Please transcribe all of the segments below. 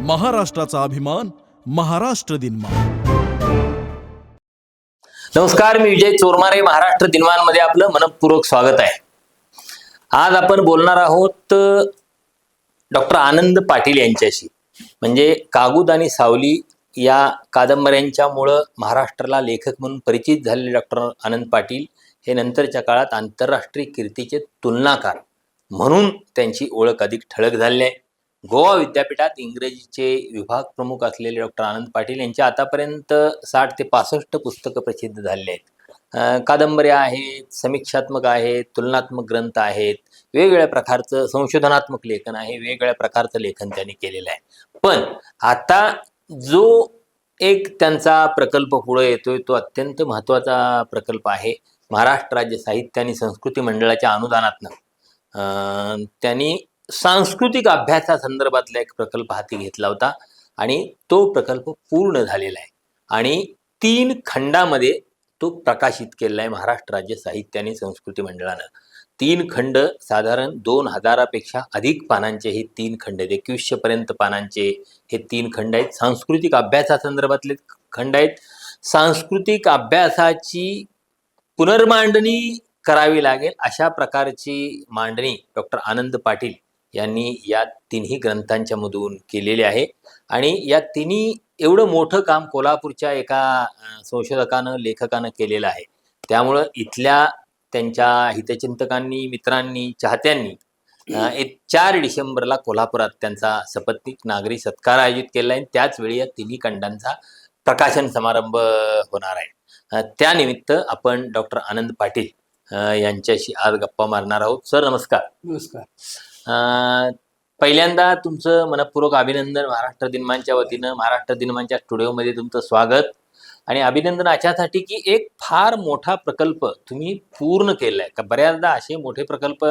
महाराष्ट्राचा अभिमान, महाराष्ट्र दिनमान. नमस्कार, मी विजय चोरमारे. महाराष्ट्र दिनमानमध्ये आपलं मनपूर्वक स्वागत आहे. आज आपण बोलणार आहोत डॉक्टर आनंद पाटील यांच्याशी. म्हणजे कागूद आणि सावली या कादंबऱ्यांच्यामुळं महाराष्ट्राला लेखक म्हणून परिचित झालेले डॉक्टर आनंद पाटील हे नंतरच्या काळात आंतरराष्ट्रीय कीर्तीचे तुलनाकार म्हणून त्यांची ओळख अधिक ठळक झाली आहे. गोवा विद्यापीठात इंग्रजीचे विभाग प्रमुख असलेले डॉक्टर आनंद पाटील यांची आतापर्यंत 60 ते 65 पुस्तकं प्रसिद्ध झालेली आहेत. कादंबऱ्या आहेत, समीक्षात्मक आहेत, तुलनात्मक ग्रंथ आहेत, वेगवेगळ्या प्रकारचं संशोधनात्मक लेखन आहे, वेगवेगळ्या प्रकारचं लेखन त्यांनी केलेलं आहे. पण आता जो एक त्यांचा प्रकल्प पुढे येतोय तो अत्यंत महत्त्वाचा प्रकल्प आहे. महाराष्ट्र राज्य साहित्य आणि संस्कृती मंडळाच्या अनुदानातनं त्यांनी सांस्कृतिक अभ्यासासंदर्भातला एक प्रकल्प हाती घेतला होता आणि तो प्रकल्प पूर्ण झालेला आहे आणि 3 खंडामध्ये तो प्रकाशित केलेला आहे महाराष्ट्र राज्य साहित्य आणि संस्कृती मंडळानं. 3 खंड, साधारण 2000पेक्षा अधिक पानांचे हे 3 खंड आहेत. 2100 पर्यंत पानांचे हे 3 खंड आहेत. सांस्कृतिक अभ्यासासंदर्भातले खंड आहेत. सांस्कृतिक अभ्यासाची पुनर्मांडणी करावी लागेल अशा प्रकारची मांडणी डॉक्टर आनंद पाटील यांनी या 3ही ग्रंथांच्या मधून केलेले आहे. आणि या 3ही एवढं मोठं काम कोल्हापूरच्या एका संशोधकानं, लेखकानं केलेलं आहे. त्यामुळं इथल्या त्यांच्या हितचिंतकांनी, मित्रांनी, चाहत्यांनी 4 डिसेंबरला कोल्हापुरात त्यांचा सपत्नीक नागरी सत्कार आयोजित केला आहे. त्याचवेळी या 3ही खंडांचा प्रकाशन समारंभ होणार आहे. त्यानिमित्त आपण डॉक्टर आनंद पाटील यांच्याशी आज गप्पा मारणार आहोत. सर नमस्कार. नमस्कार. पहिल्यांदा तुमचं मनपूर्वक अभिनंदन. महाराष्ट्र दिनमानच्या वतीनं महाराष्ट्र दिनमानच्या स्टुडिओमध्ये तुमचं स्वागत. आणि अभिनंदन अशासाठी की एक फार मोठा प्रकल्प तुम्ही पूर्ण केलाय. का बऱ्याचदा असे मोठे प्रकल्प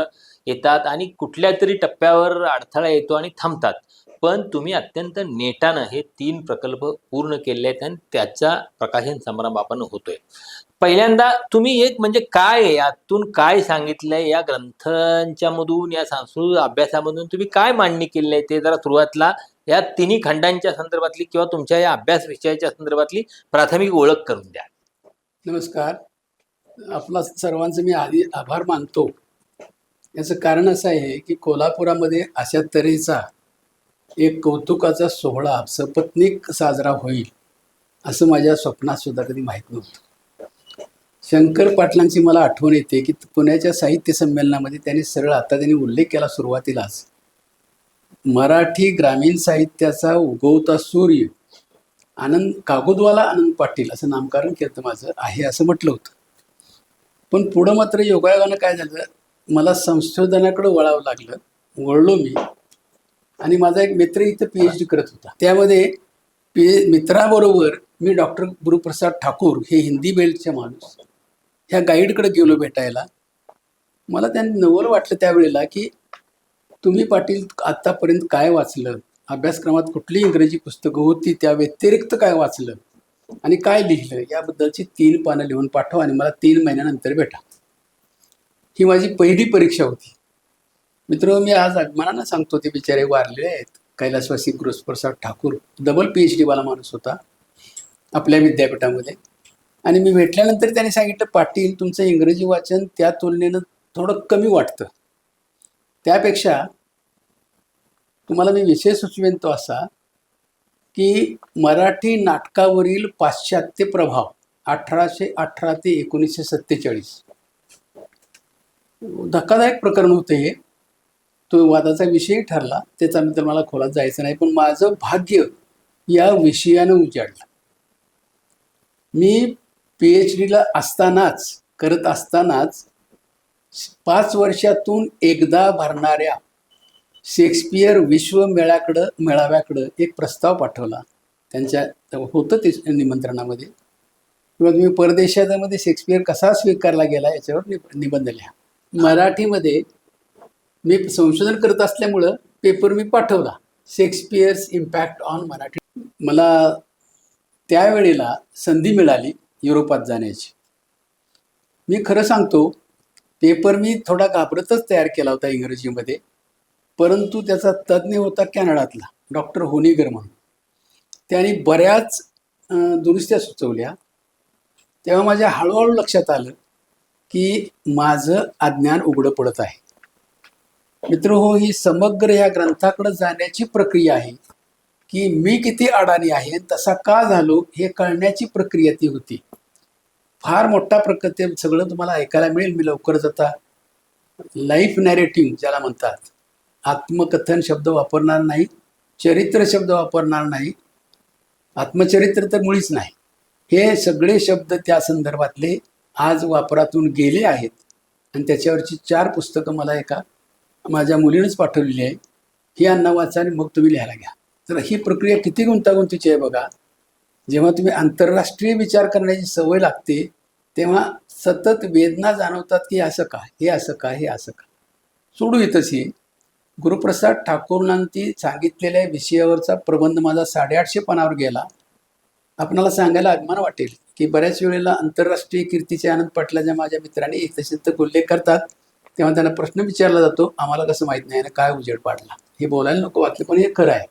येतात आणि कुठल्या तरी टप्प्यावर अडथळा येतो आणि थांबतात, पण तुम्ही अत्यंत नेटानं हे 3 प्रकल्प पूर्ण केले आहेत आणि त्याचा प्रकाशन समारंभ आपण होतोय. पहिल्यांदा तुम्ही एक म्हणजे काय यातून काय सांगितलंय, या ग्रंथांच्या मधून, या सांस्कृतिक अभ्यासामधून तुम्ही काय मांडणी केली आहे ते जरा सुरुवातीला या 3ही खंडांच्या संदर्भातली किंवा तुमच्या या अभ्यास विषयाच्या संदर्भातली प्राथमिक ओळख करून द्या. नमस्कार. आपला सर्वांचं मी आधी आभार मानतो. याचं कारण असं आहे की कोल्हापुरामध्ये अशा तऱ्हेचा एक कौतुकाचा सोहळा सपत्नीक साजरा होईल असं माझ्या स्वप्नात सुद्धा कधी माहीत नव्हतं. शंकर पाटलांची मला आठवण येते की पुण्याच्या साहित्य संमेलनामध्ये त्यांनी उल्लेख केला सुरुवातीलाच, मराठी ग्रामीण साहित्याचा उगवता सूर्य कागुदवाला आनंद पाटील असं नामकरण केलं माझं आहे असं म्हटलं होतं. पण पुढं मात्र योगायोगानं काय झालं, मला संशोधनाकडे वळावं लागलं. वळलो मी आणि माझा एक मित्र इथं PhD करत होता. त्यामध्ये मित्राबरोबर मी डॉक्टर गुरुप्रसाद ठाकूर हे हिंदी बेल्टचे माणूस ह्या गाईडकडे गेलो भेटायला. मला त्यांनी नवल वाटलं त्यावेळेला की तुम्ही पाटील आत्तापर्यंत काय वाचलं, अभ्यासक्रमात कुठली इंग्रजी पुस्तकं होती त्या व्यतिरिक्त काय वाचलं आणि काय लिहिलं याबद्दलची 3 पानं लिहून पाठवा आणि मला 3 महिन्यानंतर भेटा. ही माझी पहिली परीक्षा होती. मित्र, मी आज अभिमानानं सांगतो, ते बिचारे वारले आहेत. कैलासवासी गुरुप्रसाद ठाकूर डबल PhD वाला माणूस होता आपल्या विद्यापीठामध्ये. आणि मी भेटल्यानंतर त्याने सांगितलं, पाटील तुमचं इंग्रजी वाचन त्या तुलनेनं थोडं कमी वाटतं, त्यापेक्षा तुम्हाला मी विषय सुचवेन तो असा की मराठी नाटकावरील पाश्चात्य प्रभाव 1818 ते 1947. धक्कादायक प्रकरण होतं हे. तो वादाचा विषय ठरला, त्याचा तर मला खोलात जायचं नाही. पण माझं भाग्य या विषयानं उजाडलं. मी PhDला करत असतानाच 5 वर्षातून एकदा भरणाऱ्या शेक्सपियर मेळाव्याकडं एक प्रस्ताव पाठवला. त्यांच्या होतं ते निमंत्रणामध्ये, किंवा तुम्ही परदेशामध्ये शेक्सपियर कसा स्वीकारला गेला याच्यावर निबंध लिहा. मराठीमध्ये मी संशोधन करत असल्यामुळं पेपर मी पाठवला, शेक्सपियर्स इम्पॅक्ट ऑन मराठी. मला त्यावेळेला संधी मिळाली युरोपात जाण्याची. मी खरं सांगतो, पेपर मी थोडा घाबरतच तयार केला होता इंग्रजीमध्ये, परंतु त्याचा तज्ज्ञ होता कॅनडातला डॉक्टर होनीगर म्हणून. त्यांनी बऱ्याच दुरुस्त्या सुचवल्या. तेव्हा माझ्या हळूहळू लक्षात आलं की माझं अज्ञान उघडं पडत आहे. मित्र हो, ही समग्र या ग्रंथाकडे जाण्याची प्रक्रिया आहे की मी किती अडाणी आहे, तसा का झालो हे कळण्याची प्रक्रिया ती होती. फार मोठा प्रक्रिया सगळं तुम्हाला ऐकायला मिळेल. मी लवकरच आता लाईफ नॅरेटिव्ह ज्याला म्हणतात, आत्मकथन शब्द वापरणार नाही, चरित्र शब्द वापरणार नाही, आत्मचरित्र तर मुळीच नाही. हे सगळे शब्द त्या संदर्भातले आज वापरातून गेले आहेत. आणि त्याच्यावरची 4 पुस्तकं मला एका माझ्या मुलीनंच पाठवलेली आहे. ही अण्णा वाचा आणि मग तुम्ही लिहायला घ्या. तर ही प्रक्रिया किती गुंतागुंतीची आहे बघा. जेव्हा तुम्ही आंतरराष्ट्रीय विचार करण्याची सवय लागते तेव्हा सतत वेदना जाणवतात की असं का, हे असं का, हे असं का. सोडू येतच ही गुरुप्रसाद ठाकूरांनी सांगितलेल्या विषयावरचा प्रबंध माझा 850 पानावर गेला. आपणाला सांगायला अभिमान वाटेल की बऱ्याच वेळेला आंतरराष्ट्रीय कीर्तीचे आनंद पाटलाच्या माझ्या मित्रांनी तसे उल्लेख करतात तेव्हा त्यांना प्रश्न विचारला जातो, आम्हाला कसं माहीत नाही आणि काय उजेड पाडला. हे बोलायला नको वाटलं, पण हे खरं आहे.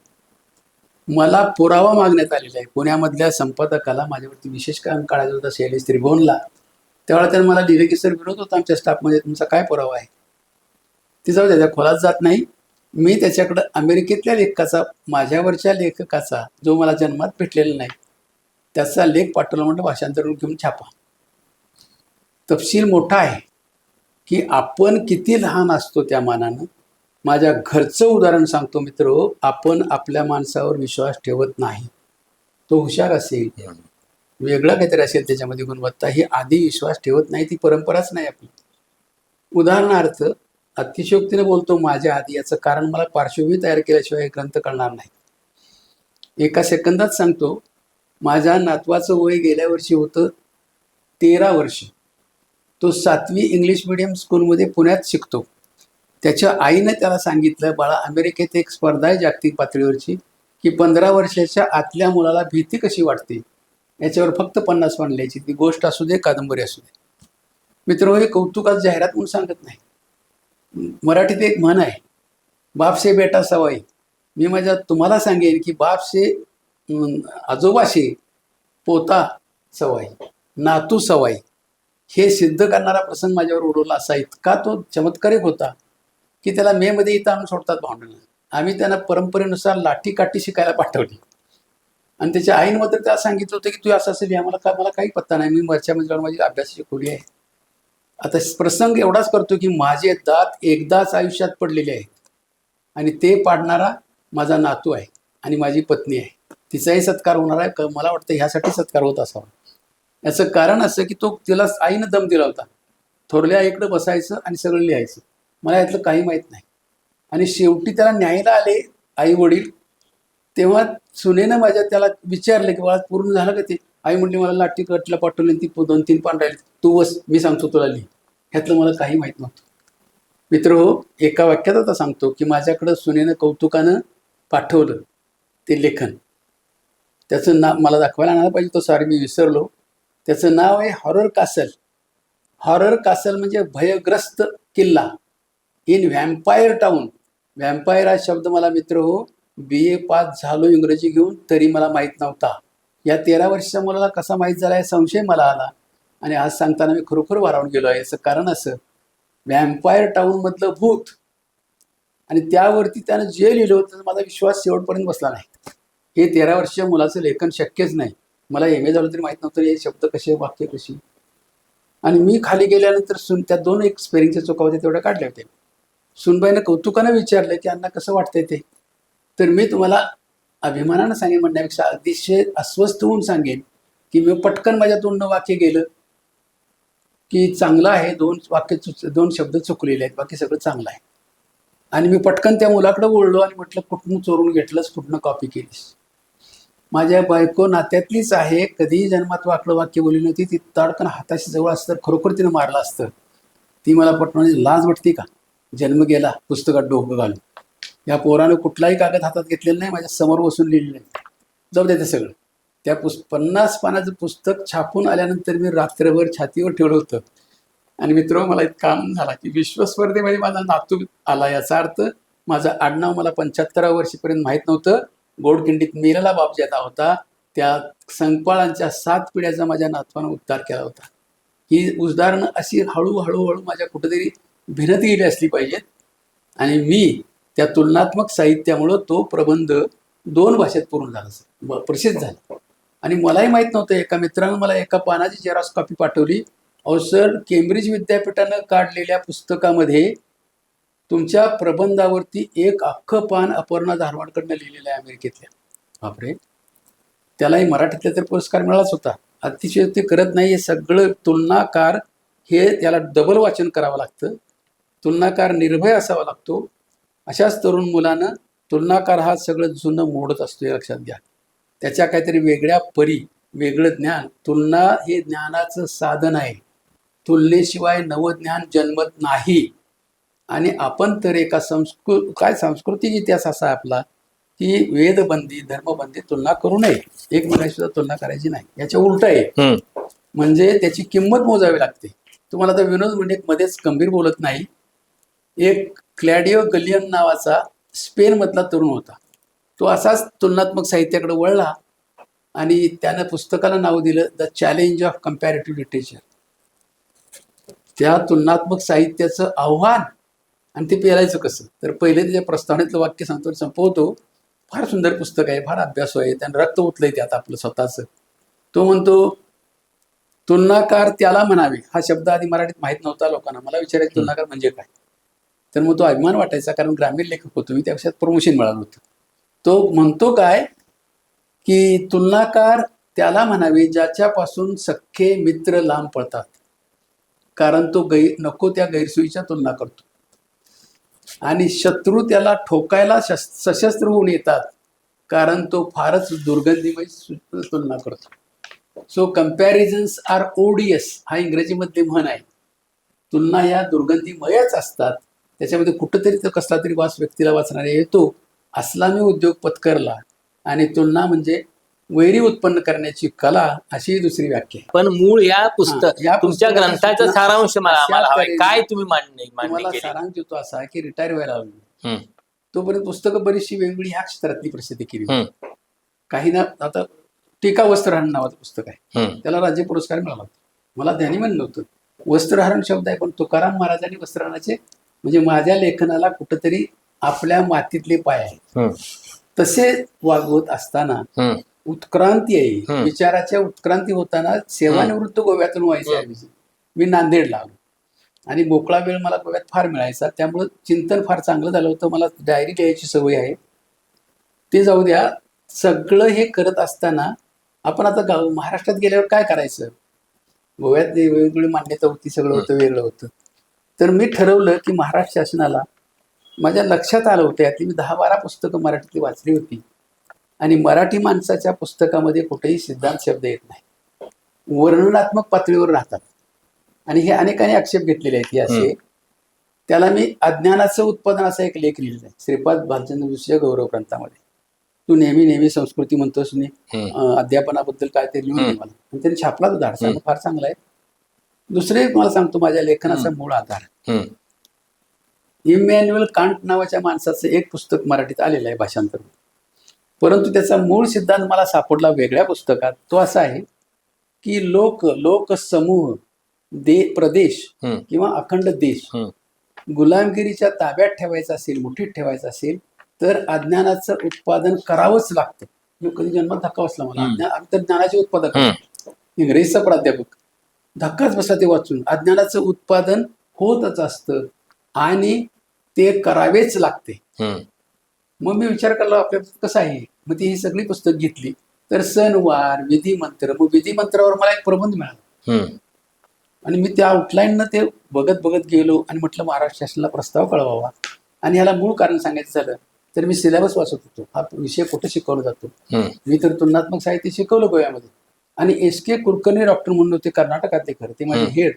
मला पुरावा मागण्यात आलेला आहे. पुण्यामधल्या संपादकाला माझ्यावरती विशेष काम काढायचं होतं, शैलेश त्रिभुवनला. त्यावेळेला त्याने मला लिहिले की सर विरोध होता आमच्या स्टाफमध्ये, तुमचा काय पुरावा आहे. ती जाऊ त्याच्या खोलात जात नाही. मी त्याच्याकडं अमेरिकेतल्या लेखकाचा, माझ्यावरच्या लेखकाचा जो मला जन्मात भेटलेला नाही त्याचा लेख पाठवला, म्हणतो भाषांतर घेऊन छापा. तपशील मोठा आहे की आपण किती लहान असतो त्या मानानं. माझ्या घरचं उदाहरण सांगतो मित्र, आपण आपल्या माणसावर विश्वास ठेवत नाही. तो हुशार असेल, वेगळा काहीतरी असेल त्याच्यामध्ये गुणवत्ता, ही आधी विश्वास ठेवत नाही, ती परंपराच नाही आपली. उदाहरणार्थ अतिशयोक्तीने बोलतो माझ्या आधी, याचं कारण मला पार्श्वभूमी तयार केल्याशिवाय हे ग्रंथ कळणार नाही. एका सेकंदात सांगतो, माझ्या नातवाचं वय गेल्या वर्षी होतं 13 वर्ष. तो 7वी इंग्लिश मिडियम स्कूलमध्ये पुण्यात शिकतो. त्याच्या आईनं त्याला सांगितलं, बाळा अमेरिकेत एक स्पर्धा आहे जागतिक पातळीवरची की 15 वर्षाच्या आतल्या मुलाला भीती कशी वाटते याच्यावर फक्त 50 पान लिहायची. ती गोष्ट असू दे, कादंबरी असू दे. मित्र, हे कौतुकात जाहिरात म्हणून सांगत नाही. मराठीत एक म्हण आहे, बाप से बेटा सवाई. मी तुम्हाला सांगेन की बाप से आजोबाशे पोता सवाई, नातू सवाई. हे सिद्ध करणारा प्रसंग माझ्यावर उडवला. असा इतका तो चमत्कारिक होता की त्याला मे मध्ये इथं आणून सोडतात भांडणं. आम्ही त्यांना परंपरेनुसार लाठी काठी शिकायला पाठवली आणि त्याच्या आईनं मात्र त्याला सांगितलं होतं की तू असं असेल, मला काही पत्ता नाही, मी वरच्या जाऊन माझी अभ्यासाची खोली आहे. आता प्रसंग एवढाच करतो की माझे दात एकदाच आयुष्यात पडलेले आहेत आणि ते पाडणारा माझा नातू आहे आणि माझी पत्नी आहे. तिचाही सत्कार होणार आहे. मला वाटतं ह्यासाठी सत्कार होत असावा. याचं कारण असं की तो तिला आईनं दम दिला होता, थोरल्या आईकडे बसायचं आणि सगळं लिहायचं. मला यातलं काही माहीत नाही. आणि शेवटी त्याला न्यायला आले आई वडील, तेव्हा सुनेनं माझ्या त्याला विचारलं की बाळा पूर्ण झालं का ते. आई म्हटली, मला लाठी कटला पाठवली, ती 2-3 पान राहिली, तू बस मी सांगतो तुला लिही. ह्यातलं मला काही माहीत नव्हतं. मित्र हो, एका वाक्यात आता सांगतो की माझ्याकडं सुनेनं कौतुकानं पाठवलं ते लेखन. त्याचं नाव मला दाखवायला आणायला पाहिजे, तो सारे मी विसरलो. त्याचं नाव आहे हॉरर कासल. हॉरर कासल म्हणजे भयग्रस्त किल्ला इन व्हॅम्पायर टाऊन. व्हॅम्पायर हा शब्द मला मित्र हो BA पास झालो इंग्रजी घेऊन, तरी मला माहीत नव्हता. या 13 वर्षाच्या मुलाला कसा माहीत झाला आहे संशय मला आला आणि आज सांगताना मी खरोखर वारावून गेलो आहे. याचं कारण असं, व्हॅम्पायर टाऊनमधलं भूत आणि त्यावरती त्यानं जे लिहिलं होतं माझा विश्वास शेवटपर्यंत बसला नाही. हे 13 वर्षाच्या मुलाचं लेखन शक्यच नाही. मला MA झालं तरी माहीत नव्हतं हे शब्द कसे, वाक्य कशी. आणि मी खाली गेल्यानंतर त्या 2 एक स्पेलिंगच्या चुका होत्या तेवढ्या काढल्या होत्या. सुनबाईनं कौतुकानं विचारलं की अण्णा कसं वाटतंय ते. तर मी तुम्हाला अभिमानानं सांगेन म्हणण्यापेक्षा अतिशय अस्वस्थ होऊन सांगेन की मी पटकन माझ्या तोंडनं वाक्य गेलं की चांगलं आहे, 2 शब्द चुकलेले आहेत, बाकी सगळं चांगलं आहे. आणि मी पटकन त्या मुलाकडे बोललो आणि म्हटलं, कुठून चोरून घेतलंस, कुठनं कॉपी केलीस. माझ्या बायको नात्यातलीच आहे, कधीही जन्मात वाकडं वाक्य बोलली नव्हती. ती ताडकन हाताशी जवळ असतं, खरोखर तिनं मारलं असतं. ती मला पटवण्याची लाज वाटते का. जन्म गेला पुस्तकात डोकं घालून. या पोरानं कुठलाही कागद हातात घेतलेला नाही, माझ्या समोर बसून लिहिलेलं नाही. जाऊ द्या ते सगळं. त्या 50 पानाचं पुस्तक छापून आल्यानंतर मी रात्रभर छातीवर ठेवलं होतं. आणि मित्र, मला इतका आनंद झाला की विश्वस्पर्धेमध्ये माझा नातू आला. याचा अर्थ माझं आडनाव मला 75व्या वर्षीपर्यंत माहीत नव्हतं. गोडखिंडीत मेलेला बाप ज्याचा होता त्या संकपाळांच्या 7 पिढ्याचा माझ्या नातवानं उद्धार केला होता. ही उदाहरणं अशी हळूहळू माझ्या कुठेतरी भिनत गेली असली पाहिजेत. आणि मी त्या तुलनात्मक साहित्यामुळं तो प्रबंध 2 भाषेत पूर्ण झाला, प्रसिद्ध झाला. आणि मलाही माहीत नव्हतं, एका मित्रानं मला एका पानाची झेरॉक्स कॉपी पाठवली. अहो सर, केम्ब्रिज विद्यापीठानं काढलेल्या पुस्तकामध्ये तुमच्या प्रबंधावरती एक अख्खं पान अपर्णा धारवाडकडनं लिहिलेलं आहे अमेरिकेतल्या. बापरे, त्यालाही मराठीतला तर पुरस्कार मिळालाच होता. अतिशय ते करत नाही. हे सगळं तुलनाकार हे त्याला डबल वाचन करावं लागतं. तुलनाकार निर्भय असावा लागतो. अशाच तरुण मुलानं तुलनाकार हा सगळं जुनं मोडत असतो, हे लक्षात घ्या. त्याच्या काहीतरी वेगळ्या परी, वेगळं ज्ञान. तुलना हे ज्ञानाचं साधन आहे. तुलनेशिवाय नवज्ञान जन्मत नाही. आणि आपण तर एका सांस्कृतिक इतिहास असा आहे आपला की वेदबंदी, धर्मबंदी तुलना करू नये, एकमेकांशी सुद्धा तुलना करायची नाही. याच्या उलट आहे, म्हणजे त्याची किंमत मोजावी लागते. तुम्हाला आता विनोद म्हणजे मध्येच गंभीर बोलत नाही. एक क्लॅडिओ गलियन नावाचा स्पेन मधला तरुण होता. तो असाच तुलनात्मक साहित्याकडे वळला आणि त्यानं पुस्तकाला नाव दिलं the challenge of comparative literature. त्या तुलनात्मक साहित्याचं आव्हान. आणि ते पेलायचं कसं, तर पहिले त्याच्या प्रस्तावनेतलं वाक्य सांगतो, संपवतो. फार सुंदर पुस्तक आहे, फार अभ्यास आहे, त्यानं रक्त ओतलंय त्यात आपलं स्वतःचं. तो म्हणतो, तुलनाकार त्याला म्हणावे. हा शब्द आधी मराठीत माहीत नव्हता लोकांना. मला विचारायचं तुलनाकार म्हणजे काय, तर मग तो अभिमान वाटायचा, कारण ग्रामीण लेखक होतो मी, त्यापेक्षा प्रमोशन मिळालं होतं. तो म्हणतो काय की तुलनाकार त्याला म्हणावे ज्याच्यापासून सख्खे मित्र लांब पळतात, कारण तो नको त्या गैरसोयीच्या तुलना करतो. आणि शत्रू त्याला ठोकायला सशस्त्र होऊन येतात, कारण तो फारच दुर्गंधीमय तुलना करतो. सो कम्पॅरिझन्स आर ओडियस, हा इंग्रजीमध्ये म्हण आहे. तुलना या दुर्गंधीमयच असतात. त्याच्यामध्ये कुठंतरी तर कसला तरी वास व्यक्तीला वाचणारा येतो. असला मी उद्योग पत्करला. आणि तुलना म्हणजे वैरी उत्पन्न करण्याची कला, अशी दुसरी व्याख्या आहे. पण मूळ या तुमच्या ग्रंथाचा सारांश मला हवाय. काय तुम्ही मला सारांश देतो असा की रिटायर व्हायला लागलो तोपर्यंत पुस्तकं बरीचशी वेगवेगळी ह्या क्षेत्रातली प्रसिद्धी केली. काही ना, आता टीका वस्त्रहरण नावाचं पुस्तक आहे, त्याला राज्य पुरस्कार मिळाला. मला त्याने म्हणलं होतं, वस्त्रहरण शब्द आहे, पण तुकाराम महाराजांनी वस्त्रहरणाचे म्हणजे माझ्या लेखनाला कुठंतरी आपल्या मातीतले पाय आहेत तसे वागवत असताना उत्क्रांती आहे. विचाराच्या उत्क्रांती होताना सेवानिवृत्त गोव्यातून व्हायचे. मी नांदेडला आलो आणि मोकळा वेळ मला गोव्यात फार मिळायचा, त्यामुळं चिंतन फार चांगलं झालं होतं. मला डायरी लिहायची सवय आहे. ते जाऊ द्या. सगळं हे करत असताना आपण आता महाराष्ट्रात गेल्यावर काय करायचं, गोव्यात वेगवेगळी मान्यता होती, सगळं होतं, वेगळं होतं. तर मी ठरवलं की महाराष्ट्र शासनाला, माझ्या लक्षात आलं होतं, यातली मी 10-12 पुस्तकं मराठीतली वाचली होती. आणि मराठी माणसाच्या पुस्तकामध्ये कुठेही सिद्धांत शब्द येत नाही, वर्णनात्मक पातळीवर राहतात. आणि हे अनेकांनी आक्षेप घेतलेले आहेत. हे असे, त्याला मी अज्ञानाचं उत्पादन असा एक लेख लिहिलेला आहे श्रीपाद भालचंद्र जोशीच्या गौरव ग्रंथामध्ये. तू नेहमी संस्कृती म्हणतोस, अध्यापनाबद्दल काय ते लिहून दे मला. आणि त्यांनी छापला तो धाडसा, फार चांगला आहे. दुसरे मला सांगतो, माझ्या लेखनाचा मूळ आधार इमॅन्युअल कांट नावाच्या माणसाचं एक पुस्तक मराठीत आलेलं आहे भाषांतर, परंतु त्याचा मूळ सिद्धांत मला सापडला वेगळ्या पुस्तकात. तो असा आहे की लोक समूह, प्रदेश किंवा अखंड देश गुलामगिरीच्या ताब्यात ठेवायचा असेल, मुठीत ठेवायचा असेल, तर अज्ञानाचं उत्पादन करावंच लागतं. कधी जन्मात धक्का बसला मला, आम्ही तर ज्ञानाचे उत्पादक, इंग्रजीचा प्राध्यापक, धक्काच बसला ते वाचून. अज्ञानाचं उत्पादन होतच असतं आणि ते करावेच लागते. मग मी विचार केला आपल्या कसं आहे. मग ती ही सगळी पुस्तक घेतली, तर सणवार, विधिमंत्र, मग विधिमंत्रावर मला एक प्रबंध मिळाला. आणि मी त्या आउटलाईननं ते बघत गेलो आणि म्हटलं महाराष्ट्र शासनाला प्रस्ताव कळवावा. आणि याला मूळ कारण सांगायचं झालं तर मी सिलेबस वाचत होतो, हा विषय कुठे शिकवला जातो. मी तर तुलनात्मक साहित्य शिकवलं गोव्यामध्ये. आणि S.K. कुलकर्णी डॉक्टर म्हणून होते कर्नाटकातले, खरं ते माझे हेड.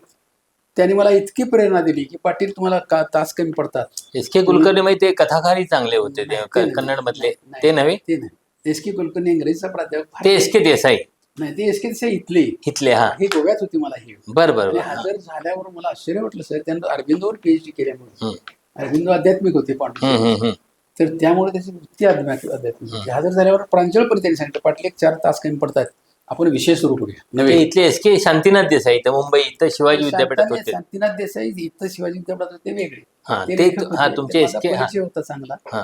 त्यांनी मला इतकी प्रेरणा दिली की पाटील तुम्हाला तास कमी पडतात. S.K. कुलकर्णी माहिती कथाकारी चांगले होते ते कन्नड मधले, ते नव्हे. ते नाही, S.K. कुलकर्णी इंग्रजीचा प्राध्यापक, ते S.K. देसाई नाही, ते S.K. देसाई इथले. हा, हे गोव्यात होती. मला हे बरं हजर झाल्यावर मला आश्चर्य वाटलं सर, त्यांना अरविंदोवर PhD केल्यामुळे. अरविंद आध्यात्मिक होते पांडुरंग. तर त्यामुळे त्याची वृत्ती आध्यात्मिक होती. हजर झाल्यावर प्रांजळपणे त्यांनी सांगितलं, पाटील 1-4 तास कमी पडतात, आपण विषय सुरू करूया ते नवे. इथले एस.के. शांतीनाथ देसाई इथं मुंबई इथं शिवाजी विद्यापीठात होते. शांतीनाथ देसाई इथं शिवाजी विद्यापीठात होते वेगळे. हा ते ते लेखक होते. तुमचे ते माझा एस.के. परिचय होता चांगला, हा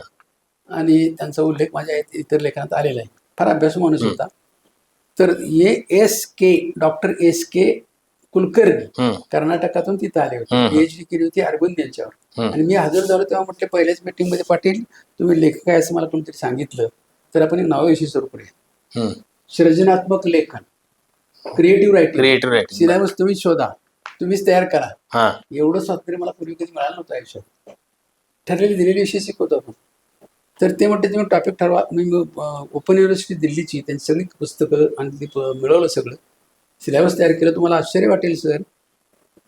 आणि त्यांचा उल्लेख माझ्या इतर लेखनात आलेला आहे. फार अभ्यासू माणूस होता. तर हे डॉक्टर एस.के. कुलकर्णी कर्नाटकातून तिथं आले होते. PhD केली होती अरविंद यांच्यावर. आणि मी हजर झालो तेव्हा म्हटले पहिल्याच मीटिंग मध्ये, पाटील तुम्ही लेखक आहे असं मला कोणतरी सांगितलं, तर आपण एक नावाविषयी सुरू करूया. सृजनात्मक लेखन, क्रिएटिव्ह रायटिंग, सिलेबस तुम्ही शोधा, तुम्हीच तयार करा. एवढं स्वातंत्र्य मला पूर्वी कधी मिळालं नव्हतं आयुष्यात. ठरलेली दिलेली विषय शिकवतो आपण. तर ते म्हणते तुम्ही टॉपिक ठरवा. मी ओपन युनिव्हर्सिटी दिल्लीची त्यांची सगळी पुस्तकं आणि ते मिळवलं, सगळं सिलेबस तयार केलं. तुम्हाला आश्चर्य वाटेल सर,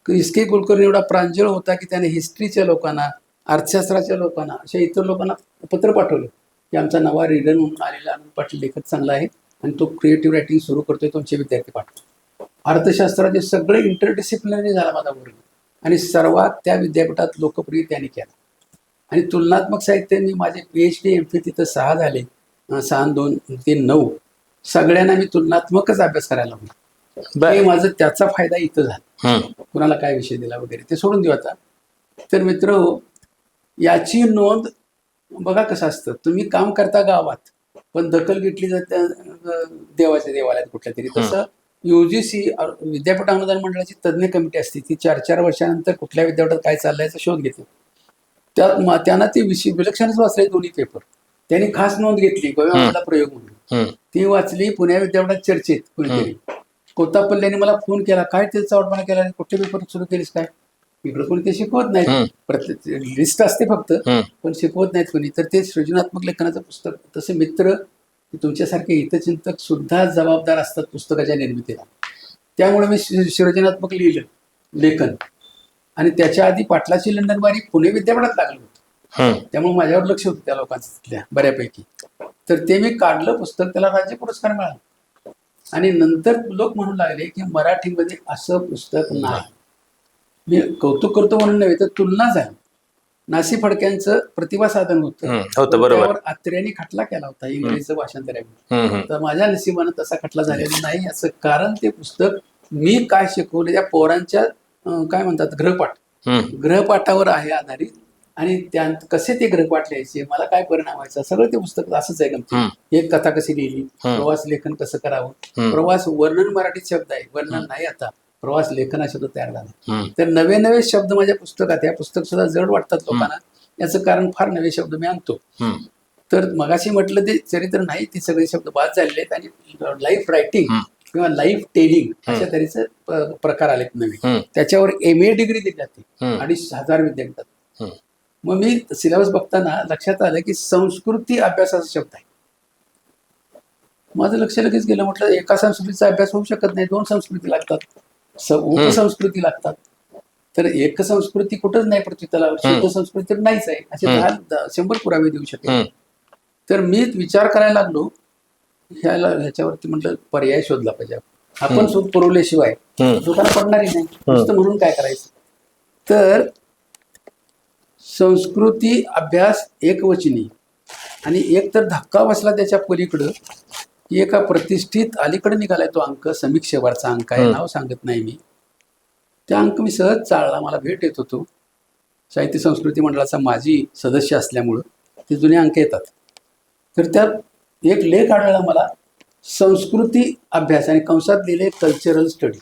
की एस.के. कुलकर्णी एवढा प्रांजळ होता की त्याने हिस्ट्रीच्या लोकांना, अर्थशास्त्राच्या लोकांना, अशा इतर लोकांना पत्र पाठवलं की आमचा नवा रीडर म्हणून आलेला आनंद पाटील लेखक चांगला आहे आणि तो क्रिएटिव्ह रायटिंग सुरू करतोय, तुमचे विद्यार्थी पाठवा. अर्थशास्त्राचे सगळे इंटरडिसिप्लिनरी झाला माझा वर्ग, आणि सर्वात त्या विद्यापीठात लोकप्रिय त्याने केला. आणि तुलनात्मक साहित्य मी माझे PhD MPhil तिथं 6 झाले, 6 2 3 9 सगळ्यांना मी तुलनात्मकच अभ्यास करायला लागलो. हे माझं त्याचा फायदा इथं झाला. कुणाला काय विषय दिला वगैरे ते सोडून देऊ आता. तर मित्र, याची नोंद बघा कसं असतं, तुम्ही काम करता गावात पण दखल घेतली जाते देवाच्या देवालयात कुठल्या तरी. तसं UGC विद्यापीठ अनुदान मंडळाची तज्ज्ञ कमिटी असते, ती 4-4 वर्षानंतर कुठल्या विद्यापीठात काय चाललंय याचा शोध घेते. त्यांना ती विलक्षणच वाचले दोन्ही पेपर. त्यांनी खास नोंद घेतली गोव्यामधला प्रयोग म्हणून, ती वाचली. पुण्या विद्यापीठात चर्चेत कुणीतरी कोतापल्ल्याने मला फोन केला, काय ते चावटपणा केला, कुठे पेपर सुरू केलीस काय? इकडे कोणी ते शिकवत नाहीत, प्रत्येक लिस्ट असते फक्त, पण शिकवत नाहीत कोणी. तर ते सृजनात्मक लेखनाचं पुस्तक. तसे मित्र तुमच्यासारखे हितचिंतक सुद्धा जबाबदार असतात पुस्तकाच्या निर्मितीला. त्यामुळे मी सृजनात्मक लिहिलं लेखन, आणि त्याच्या आधी पाटलाची लंडनवारी पुणे विद्यापीठात लागलं होतं, त्यामुळे माझ्यावर लक्ष होतं त्या लोकांचं तिथल्या बऱ्यापैकी. तर ते मी काढलं पुस्तक, त्याला राज्य पुरस्कार मिळाला. आणि नंतर लोक म्हणू लागले की मराठीमध्ये असं पुस्तक नाही. मी कौतुक करतो म्हणून नव्हे, तर तुलना झाली. नासी फडक्यांचं प्रतिभा साधन होतं, त्यावर आत्र्यांनी खटला केला होता इंग्रजीचं भाषांतर आहे. तर माझ्या नशिबानं तसा खटला झालेला नाही. असं कारण ते पुस्तक मी काय शिकवलं त्या पोरांच्या काय म्हणतात ग्रहपाठावर आहे आधारित, आणि त्यात कसे ते ग्रहपाठ लिहायचे, मला काय परिणाम व्हायचा, सगळं ते पुस्तक असंच आहे. गमती एक कथा कशी लिहिली, प्रवास लेखन कसं करावं. प्रवास वर्णन मराठीत शब्द आहे, वर्णन नाही. आता प्रवास लेखन हा शब्द तयार झाला. तर नवे नवे शब्द माझ्या पुस्तकात, या पुस्तक सुद्धा जड वाटतात लोकांना, याचं कारण फार नवे शब्द मी आणतो. तर मगाशी म्हटलं ते चरित्र नाही, ते सगळे शब्द बाद झालेले आहेत. आणि लाईफ रायटिंग किंवा लाईफ टेलिंग अशा तऱ्हेचे प्रकार आलेत नवीन. त्याच्यावर MA डिग्री दिली जाते 2,500 विद्यापीठात. मग मी सिलेबस बघताना लक्षात आलं की संस्कृती अभ्यासाचा शब्द आहे. माझं लक्ष लगेच गेलं, म्हटलं एका संस्कृतीचा अभ्यास होऊ शकत नाही, 2 संस्कृती लागतात, उपसंस्कृती लागतात. तर एक संस्कृती कुठंच नाही पृथ्वी तलावर, शुद्ध संस्कृती तर नाहीच आहे, असे 100 पुरावे देऊ शकेल. तर मी विचार करायला लागलो, ह्याच्यावरती म्हटलं पर्याय शोधला पाहिजे. आपण शोध पुरवल्याशिवाय लोकांना पडणारही नाही, नुसतं म्हणून काय करायचं. तर संस्कृती अभ्यास एकवचनी, आणि एक तर धक्का बसला त्याच्या पलीकडं की एका प्रतिष्ठित अलीकडे निघालाय तो अंक, समीक्षेवरचा अंक आहे, नाव सांगत नाही मी. त्या अंक मी सहज चाळला, मला भेट येत होतो साहित्य संस्कृती मंडळाचा माजी सदस्य असल्यामुळं ते जुने अंक येतात. तर त्यात एक लेख आढळला मला, संस्कृती अभ्यास, आणि कंसात लिहिले कल्चरल स्टडी.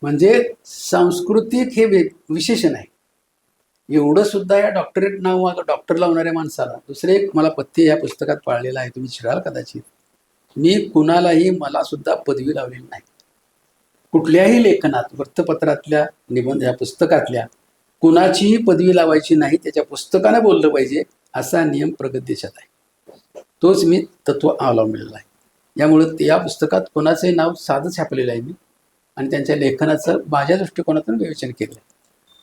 म्हणजे सांस्कृतिक हे विशेषण आहे. एवढं सुद्धा या डॉक्टरेट नाव डॉक्टर लावणाऱ्या माणसाला दुसरे एक मला पथ्य या पुस्तकात पाळलेलं आहे, तुम्ही शिराल कदाचित. मी कुणालाही, मला सुद्धा पदवी लावलेली नाही. कुठल्याही लेखनात, वृत्तपत्रातल्या, निबंध, या पुस्तकातल्या कुणाचीही पदवी लावायची नाही, त्याच्या पुस्तकाने बोललं पाहिजे असा नियम प्रगत देशात आहे. तोच मी तत्व अवलंबलेला आहे. यामुळं या पुस्तकात कोणाचंही नाव साधं छापलेलं आहे मी, आणि त्यांच्या लेखनाचं माझ्या दृष्टिकोनातून विवेचन केलं आहे.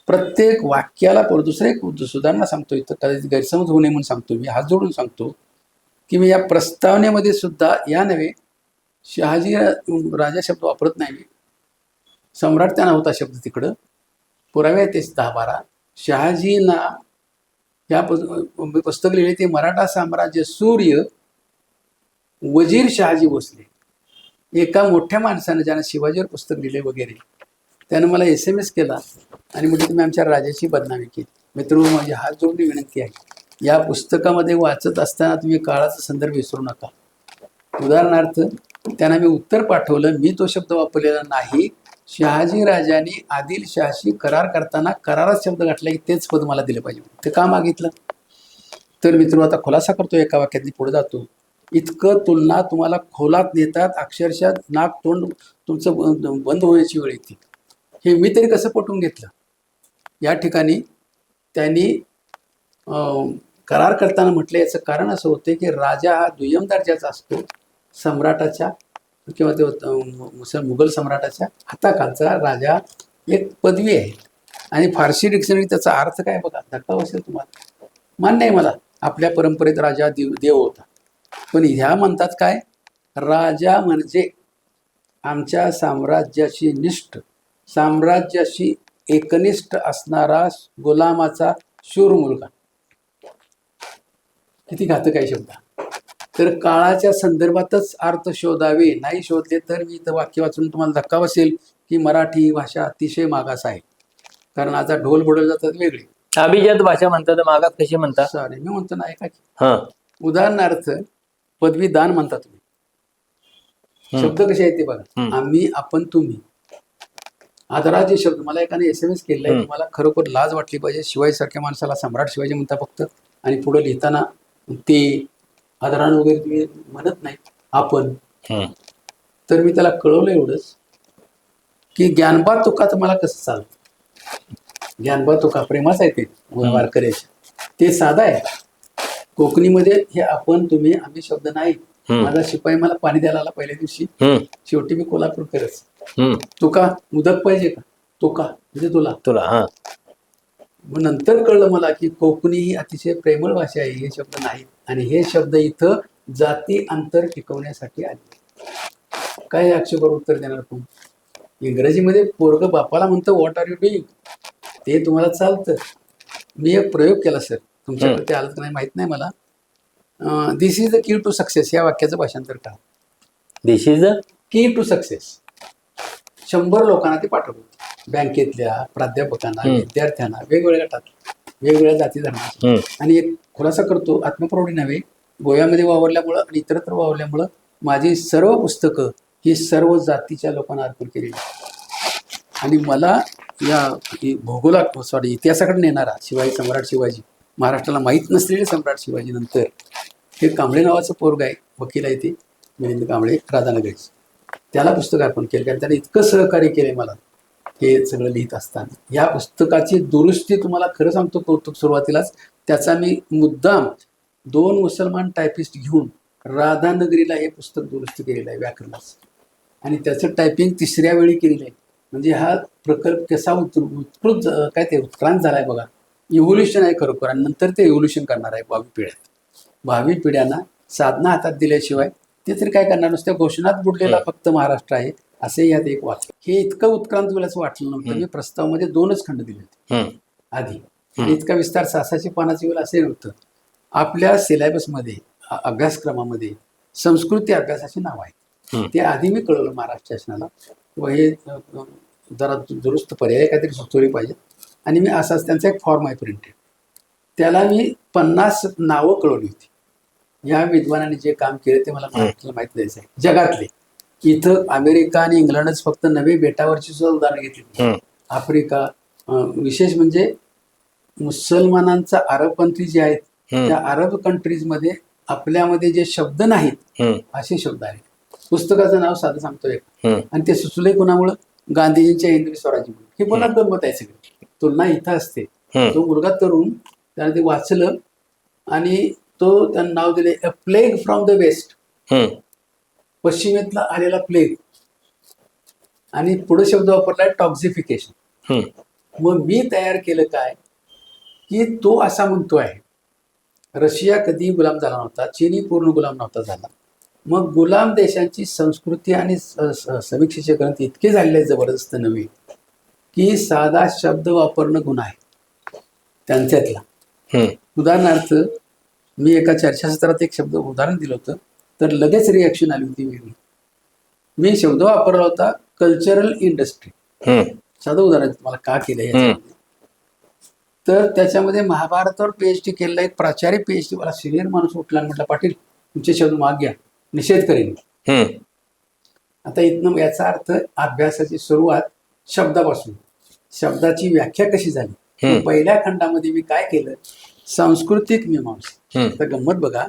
प्रत्येक वाक्याला दुसरं एक सुधारणा सांगतो, इथं कदाचित गैरसमज होऊ नये म्हणून सांगतो, मी हात जोडून सांगतो की मी या प्रस्तावनेमध्ये सुद्धा या नव्हे, शहाजी राजा शब्द वापरत नाही मी, सम्राट त्या नव्हता शब्द तिकडं, पुरावे आहेत तेच 10-12, शहाजींना या पुस्तक लिहिले ते मराठा साम्राज्य सूर्य वजीर शहाजी भोसले एका मोठ्या माणसानं ज्यानं शिवाजीवर पुस्तक लिहिले वगैरे त्यानं मला SMS केला आणि म्हणजे तुम्ही आमच्या राजाची बदनामी केली. मित्र माझी हात जोडून विनंती आहे, या पुस्तकामध्ये वाचत असताना तुम्ही काळाचा संदर्भ विसरू नका. उदाहरणार्थ त्यांना मी उत्तर पाठवलं, मी तो शब्द वापरलेला नाही. शहाजी राजांनी आदिलशाहशी करार करताना करारात शब्द घातला की तेच पद मला दिलं पाहिजे. ते का मागितलं? तर मित्र आता खुलासा करतो, एका वाक्यातली पुढे जातो. इतकं तुलना तुम्हाला खोलात नेतात, अक्षरशः नाक तोंड तुमचं बंद होण्याची वेळ येते. हे मी तरी कसं पटवून घेतलं? या ठिकाणी त्यांनी करार करताना म्हटलं, याचं कारण असं होतं की राजा हा दुय्यम दर्जाचा असतो, सम्राटाच्या किंवा ते मुघल सम्राटाच्या हाताखालचा राजा एक पदवी आहे. आणि फारसी डिक्शनरी त्याचा अर्थ काय बघा, धक्का बसेल तुम्हाला. मान्य आहे मला, आपल्या परंपरेत राजा देव होता, पण ह्या म्हणतात काय, राजा म्हणजे आमच्या साम्राज्याशी निष्ठ, साम्राज्याशी एकनिष्ठ असणारा गुलामाचा शूर मुलगा. किती घातक आहे शब्द. तर काळाच्या संदर्भातच अर्थ शोधावे, नाही शोधले तर मी इथं वाक्य वाचून तुम्हाला धक्का बसेल की मराठी भाषा अतिशय मागास आहे. कारण आता ढोल बडल जातात वेगळे. अभिजात भाषा म्हणतात, मागास कशी म्हणतात? सॉरी, मी म्हणतो ना ऐका की. हा, उदाहरणार्थ पदवीदान म्हणता तुम्ही, शब्द कसे आहेत ते बघा. आम्ही, आपण, तुम्ही. आदराचे शब्द. मला एकाने SMS केलाय, तुम्हाला खरोखर लाज वाटली पाहिजे. शिवाजी सारख्या माणसाला सम्राट शिवाजी म्हणता फक्त, आणि पुढे लिहिताना ते आदरानं वगैरे तुम्ही म्हणत नाही, आपण. तर मी त्याला कळवलं एवढंच की ज्ञानबा तुका तर मला कसं चालतं. ज्ञानबा तुका प्रेमाच आहे, ते वारकऱ्याचे, ते साधा आहे. कोकणीमध्ये हे आपण, तुम्ही, आम्ही शब्द नाही. माझा शिपाई मला पाणी द्यायला आला पहिल्या दिवशी, शेवटी मी कोल्हापूरकरच. तुका मुदक पाहिजे का, तुका म्हणजे तुला, तुला. मग नंतर कळलं मला की कोकणी ही अतिशय प्रेमळ भाषा आहे, हे शब्द नाही. आणि हे शब्द इथं जाती अंतर टिकवण्यासाठी आले. काय आक्षेपावर उत्तर देणार तू? इंग्रजीमध्ये पोरग बापाला म्हणतं व्हॉट आर यू डुईंग, ते तुम्हाला चालतं. मी एक प्रयोग केला सर, तुमच्याकडे ते आलं तर नाही माहित नाही मला. This is the key to success या वाक्याचं भाषांतर करा. This is the key to success. 100 लोकांना ते पाठवलं, बँकेतल्या प्राध्यापकांना, विद्यार्थ्यांना, वेगवेगळ्या गटात, वेगवेगळ्या जाती धर्माच्या. आणि एक खुलासा करतो, आत्मप्रौढी नव्हे, गोव्यामध्ये वावरल्यामुळं आणि इतरत्र वावरल्यामुळं माझी सर्व पुस्तकं ही सर्व जातीच्या लोकांना अर्पण केलेली. आणि मला या इतिहासाकडे नेणारा शिवाजी, सम्राट शिवाजी, महाराष्ट्राला माहीत नसलेले सम्राट शिवाजी, नंतर हे कांबळे नावाचं पोरग आहे, वकील आहे ते मिलिंद कांबळे, राधानगरीचं, त्याला पुस्तक अर्पण केलं. कारण त्याने इतकं सहकार्य केलंय मला हे सगळं लिहित असताना. या पुस्तकाची दुरुस्ती तुम्हाला खरं सांगतो, कौतुक सुरुवातीलाच त्याचा मी मुद्दाम 2 मुसलमान टायपिस्ट घेऊन राधानगरीला हे पुस्तक दुरुस्त केलेलं आहे व्याकरणाचं. आणि त्याचं टायपिंग 3ऱ्या वेळी केलेलं आहे. म्हणजे हा प्रकल्प कसा उत्कृत काय ते उत्क्रांत झाला आहे बघा. इव्होल्युशन आहे खरोखर, आणि नंतर ते इव्होल्युशन करणार आहे भावी पिढ्यात. भावी पिढ्यांना साधना हातात दिल्याशिवाय ते तरी काय करणार. नुसत्या घोषणात बुडलेला फक्त महाराष्ट्र आहे असे यात एक वाक्य. हे इतकं उत्क्रांत होईल असं वाटलं नव्हतं. मी प्रस्तावामध्ये 2च खंड दिले होते आधी. इतका विस्तार 600 पानाची वेळ असे नव्हतं. आपल्या सिलेबसमध्ये, अभ्यासक्रमामध्ये संस्कृती अभ्यासाची नाव आहेत. ते आधी मी कळवलं महाराष्ट्र शासनाला, व हे जरा दुरुस्त पर्याय काहीतरी सुचवली पाहिजे. आणि मी असाच त्यांचा एक फॉर्म आहे प्रिंटेड, त्याला मी 50 नावं कळवली होती. या विद्वानांनी जे काम केले ते मला महाराष्ट्राला माहिती द्यायचं आहे. जगातले इथं अमेरिका आणि इंग्लंडच फक्त नवे बेटावरची सुद्धा उदाहरणं घेतली. आफ्रिका, विशेष म्हणजे मुसलमानांचा अरबपंथी जे आहेत त्या अरब कंट्रीजमध्ये आपल्यामध्ये जे शब्द नाहीत असे शब्द आहेत. पुस्तकाचं नाव साधं सांगतो एक, आणि ते सुचले कोणामुळं, गांधीजींच्या हिंदवी स्वराज्य म्हणून. हे मला गंमत आहे सगळी. तुलना इथं असते. तो मुलगा तरुण त्याने ते वाचलं आणि तो त्यांना नाव दिले a plague from the west, पश्चिमेतला आलेला प्लेग. आणि पुढे शब्द वापरलाय टॉक्सिफिकेशन. मग मी तयार केलं काय की तो असा म्हणतो आहे, रशिया कधी गुलाम झाला नव्हता, चीनी पूर्ण गुलाम नव्हता झाला. मग गुलाम देशांची संस्कृती आणि समीक्षेचे ग्रंथ इतके झालेले जबरदस्त नव्हे की साधा शब्द वापरणं गुन्हा आहे. त्यांच्यातला. हम्म. उदाहरणार्थ मी एका चर्चासत्रात एक शब्द उदाहरण दिलं होतं, तर लगेच रिॲक्शन आली होती वेगळी. मी शब्द वापरला होता कल्चरल इंडस्ट्री. हम्म. साधं उदाहरण तुम्हाला का केलं याच्यामध्ये. तर त्याच्यामध्ये महाभारतावर PhD केलेला एक प्राचार्य PhD वाला सिनियर माणूस उठला आणि म्हटला, पाटील तुमचे शब्द माग घ्या, निषेध करेन. हम्म. आता इथनं याचा अर्थ अभ्यासाची सुरुवात शब्दापासून, शब्दाची व्याख्या कशी झाली. हम्म. पहिल्या खंडामध्ये मी काय केलं, सांस्कृतिक मीमांसा. हम्म. आता गंमत बघा,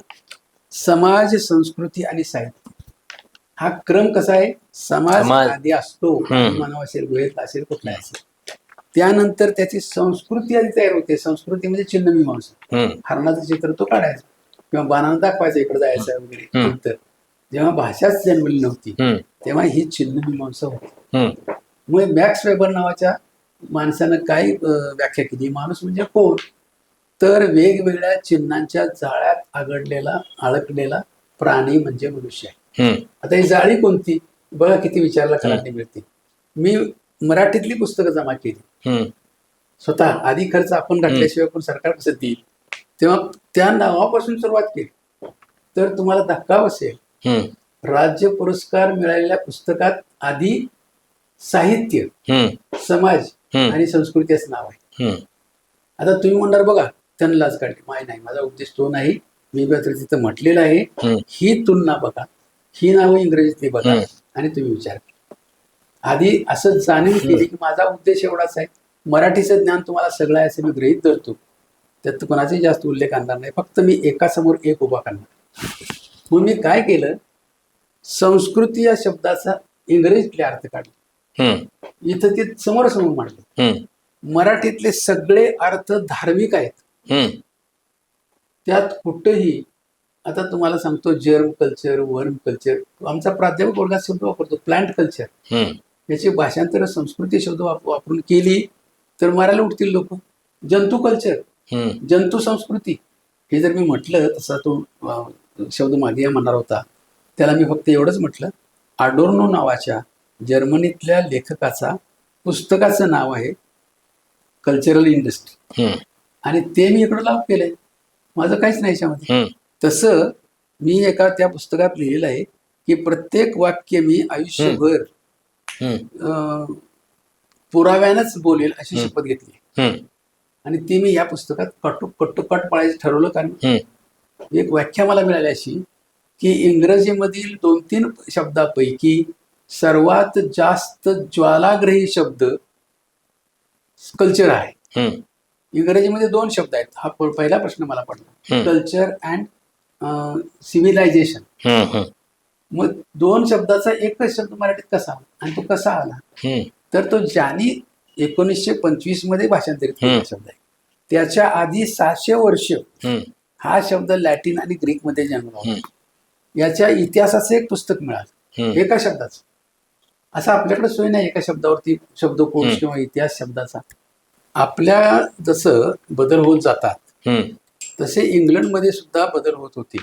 समाज, संस्कृती आणि साहित्य हा क्रम कसा आहे. समाज आधी असतो, मानव असेल, गोयत असेल, कुठला असेल. त्यानंतर त्याची संस्कृती आधी तयार होते. संस्कृती म्हणजे चिन्ह मीमांसा. हरणाचं चित्र तो काढायचा किंवा बाणानं दाखवायचं इकडे जायचं वगैरे. नंतर जेव्हा भाषाच जन्मली नव्हती तेव्हा ही चिन्ह मीमांसा होती. मग मॅक्स वेबर नावाच्या माणसानं काय व्याख्या केली, माणूस म्हणजे कोण, तर वेगवेगळ्या चिन्हांच्या जाळ्यात अडकलेला प्राणी म्हणजे मनुष्य आहे. आता ही जाळी कोणती बघा, किती विचारायला कलाटणी मिळते. मी मराठीतली पुस्तकं जमा केली स्वतः. आधी खर्च आपण घातल्याशिवाय पण सरकार कसं देईल, तेव्हा त्या नावापासून सुरुवात केली. तर तुम्हाला धक्का बसेल, राज्य पुरस्कार मिळालेल्या पुस्तकात आधी साहित्य, समाज आणि संस्कृती असं नाव आहे. आता तुम्ही म्हणणार बघा त्यांना लाज काढली. नाही, माझा उद्देश तो नाही. मी तिथं म्हटलेलं आहे, ही तुलना बघा, ही नावं इंग्रजीतली बघा आणि तुम्ही विचार करा. आधी असं जाणीव केली की माझा उद्देश एवढाच आहे, मराठीचं ज्ञान तुम्हाला सगळं आहे असं मी गृहीत धरतो. त्यात कोणाचाही जास्त उल्लेख आणणार नाही, फक्त मी एकासमोर एक उभा करणार. मग मी काय केलं, संस्कृती या शब्दाचा इंग्रजीतले अर्थ काढले, इथं ते समोरासमोर मांडले. मराठीतले सगळे अर्थ धार्मिक आहेत. त्यात कुठंही, आता तुम्हाला सांगतो, जर्म कल्चर, वर्म कल्चर, आमचा प्राध्यापक वर्गात शब्द वापरतो प्लांट कल्चर, याची भाषांतर संस्कृती शब्द वापरून केली तर मारायला उठतील लोक. जंतू कल्चर, जंतू संस्कृती, हे जर मी म्हटलं तसा तो शब्द मागे म्हणणार होता, त्याला मी फक्त एवढंच म्हटलं, आडोर्नो नावाच्या जर्मनीतल्या लेखकाचा पुस्तकाचं नाव आहे कल्चरल इंडस्ट्री, आणि ते मी इकडं लाभ केलंय. माझं काहीच नाही याच्यामध्ये. तसं मी एका त्या पुस्तकात लिहिलेलं आहे की प्रत्येक वाक्य मी आयुष्यभर पुराव्यानंच बोलेल अशी शपथ घेतली, आणि ती मी या पुस्तकात कट्टोकट पाळायचं ठरवलं. कारण एक व्याख्या मला मिळाली अशी की इंग्रजीमधील 2-3 शब्दापैकी सर्वात जास्त ज्वालाग्रही शब्द कल्चर आहे. इंग्रजीमध्ये 2 शब्द आहेत. हा पहिला प्रश्न मला पडला, कल्चर अँड सिव्हिलायझेशन. मग 2 शब्दाचा एकच शब्द मराठीत कसा, आणि तो कसा आला, तर तो ज्यांनी 1925 मध्ये भाषांतरित केलेला शब्द आहे. त्याच्या आधी 600 वर्ष हा शब्द लॅटिन आणि ग्रीक मध्ये जन्मला होता. याच्या इतिहासाचं एक पुस्तक मिळालं एका शब्दाचं. असं आपल्याकडे सोय नाही एका शब्दावरती शब्दकोश किंवा इतिहास शब्दाचा. आपल्या जसं बदल होत जातात तसे इंग्लंडमध्ये सुद्धा बदल होत होते.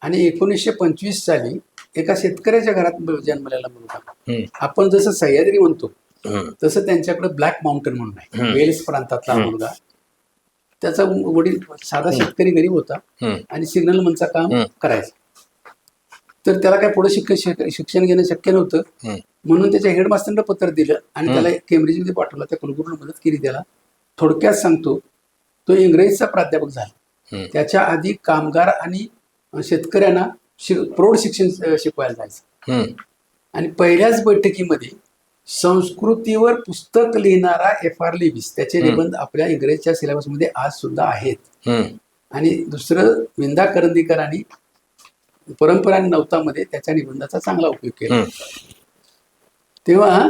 आणि 1925 साली एका शेतकऱ्याच्या घरात जन्मलेला मुलगा, आपण जसं सह्याद्री म्हणतो तसं त्यांच्याकडे ब्लॅक माउंटन म्हणून आहे, वेल्स प्रांतातला मुलगा. त्याचा वडील साधा शेतकरी गरीब होता आणि सिग्नल मनचा काम करायचा. तर त्याला काय पुढे शिक्षण घेणं शक्य नव्हतं, म्हणून त्याच्या हेडमास्टरला पत्र दिलं आणि त्याला केम्ब्रिजमध्ये पाठवलं. त्या कुलगुरूने मदत केली त्याला. थोडक्यात सांगतो, तो इंग्रजीचा प्राध्यापक झाला. त्याच्या आधी कामगार आणि शेतकऱ्यांना प्रौढ शिक्षण शिकवायला जायचं. आणि पहिल्याच बैठकीमध्ये संस्कृतीवर पुस्तक लिहिणारा FR लिविस, त्याचे निबंध आपल्या इंग्रजीच्या सिलेबसमध्ये आज सुद्धा आहेत. आणि दुसरं विंदा करंदीकर आणि परंपरा आणि नवतामध्ये त्याच्या निबंधाचा चांगला उपयोग केला. तेव्हा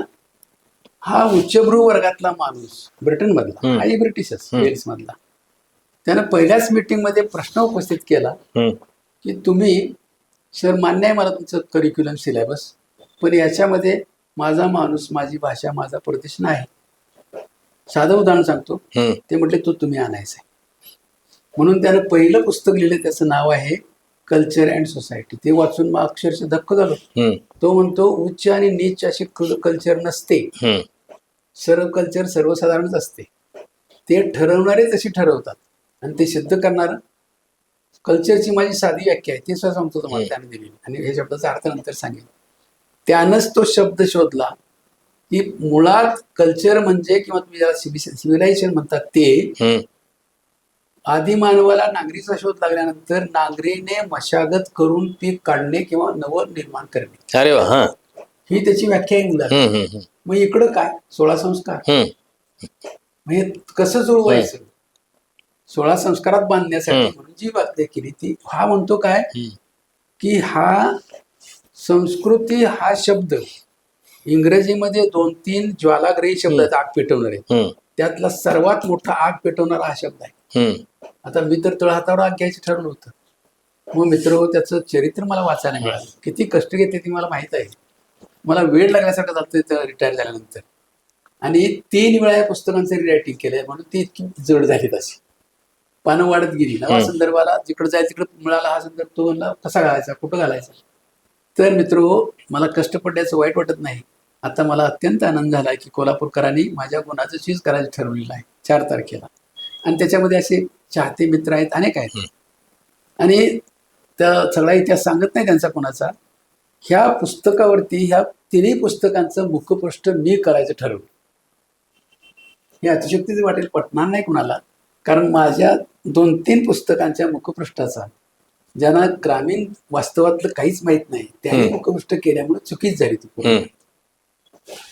हा उच्चभ्रू वर्गातला माणूस ब्रिटन मधला, हाही ब्रिटिशच, वेल्स मधला, त्यानं पहिल्याच मीटिंग मध्ये प्रश्न उपस्थित केला की तुम्ही सर, मान्य आहे मला तुमचं करिक्युलम सिलेबस, पण याच्यामध्ये माझा माणूस, माझी भाषा, माझा प्रदेश नाही. साधं उदाहरण सांगतो. ते म्हटले तुम्ही आणायचं आहे. म्हणून त्यानं पहिलं पुस्तक लिहिलं, त्याचं नाव आहे कल्चर अँड सोसायटी. ते वाचून मग अक्षरशः धक्क झालो. तो म्हणतो उच्च आणि नीच अशी कल्चर नसते, सर्व कल्चर सर्वसाधारणच असते. ते ठरवणारे तशी ठरवतात आणि ते सिद्ध करणार. कल्चरची माझी साधी व्याख्या आहे ती सुद्धा सांगतो तुम्हाला त्याने दिलेली, आणि हे शब्दाचा अर्थ नंतर सांगेल. त्यानंच तो शब्द शोधला की मुळात कल्चर म्हणजे, किंवा तुम्ही ज्याला सिव्हिलायझेशन म्हणतात, ते आदिमानवाला नांगरीचा शोध लागल्यानंतर नांगरीने मशागत करून पीक काढणे किंवा नवं निर्माण करणे. अरे वा. हा. ही त्याची व्याख्या आहे मुळात. मग इकडं काय 16 संस्कार, म्हणजे कसं जुळवायचं 16 संस्कारात बांधण्यासाठी म्हणून जी व्याख्या केली ती हा म्हणतो काय की हा संस्कृती हा शब्द इंग्रजीमध्ये 2-3 ज्वालाग्रही शब्द आहेत आग पेटवणारे, त्यातला सर्वात मोठा आग पेटवणारा हा शब्द आहे. आता मी तर तळहातावर आग घ्यायचं ठरवलं होतं. मग मित्र त्याचं चरित्र मला वाचायला मिळालं, किती कष्ट घेते ती मला माहित आहे. मला वेळ लागण्यासारखं जातं रिटायर झाल्यानंतर, आणि 3 वेळा या पुस्तकांचं रिरायटिंग केलंय म्हणून ती इतकी जड झाली. तशी पानं वाढत गेली. नवा संदर्भाला जिकडे जाय तिकडे मिळाला हा संदर्भ, तो म्हणला कसा घालायचा, कुठं घालायचा. तर मित्र मला कष्ट पडण्याचं वाईट वाटत नाही. आता मला अत्यंत आनंद झाला की कोल्हापूरकरांनी माझ्या गुणाचं चीज करायचं ठरवलेलं आहे 4 तारखेला, आणि त्याच्यामध्ये असे चाहते मित्र आहेत, अनेक आहेत. आणि त्या सगळा इतिहास सांगत नाही त्यांचा कोणाचा. ह्या पुस्तकावरती ह्या 3 पुस्तकांचं मुखपृष्ठ मी करायचं ठरवलं. हे अतिशयोक्तीच वाटेल, पटणार नाही कुणाला, कारण माझ्या 2-3 पुस्तकांच्या मुखपृष्ठाचा ज्यांना ग्रामीण वास्तवातलं काहीच माहित नाही त्यांनी मुखपृष्ठ केल्यामुळे चुकीच झाली ती.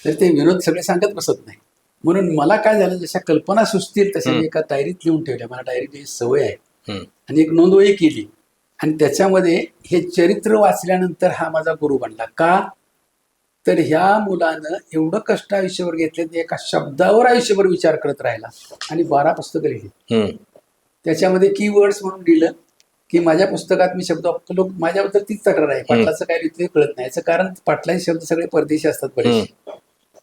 तर ते विनोद सगळे सांगत बसत नाही. म्हणून मला काय झालं, जशा कल्पना सुचतील तशा मी एका डायरीत लिहून ठेवल्या. मला डायरीची सवय आहे, आणि एक नोंदवही केली. आणि त्याच्यामध्ये हे चरित्र वाचल्यानंतर हा माझा गुरु बनला. का तर ह्या मुलानं एवढं कष्ट आयुष्यभर घेतले, एका शब्दावर आयुष्यभर विचार करत राहिला आणि 12 पुस्तकं लिहिली. त्याच्यामध्ये कीवर्ड्स म्हणून लिहिलं की माझ्या पुस्तकात मी शब्द, लोक माझ्याबद्दल तीच तक्रार आहे, पाटलाचं काय लिहितं कळत नाही. याचं कारण पाटलाचे शब्द सगळे परदेशी असतात बरेचसे,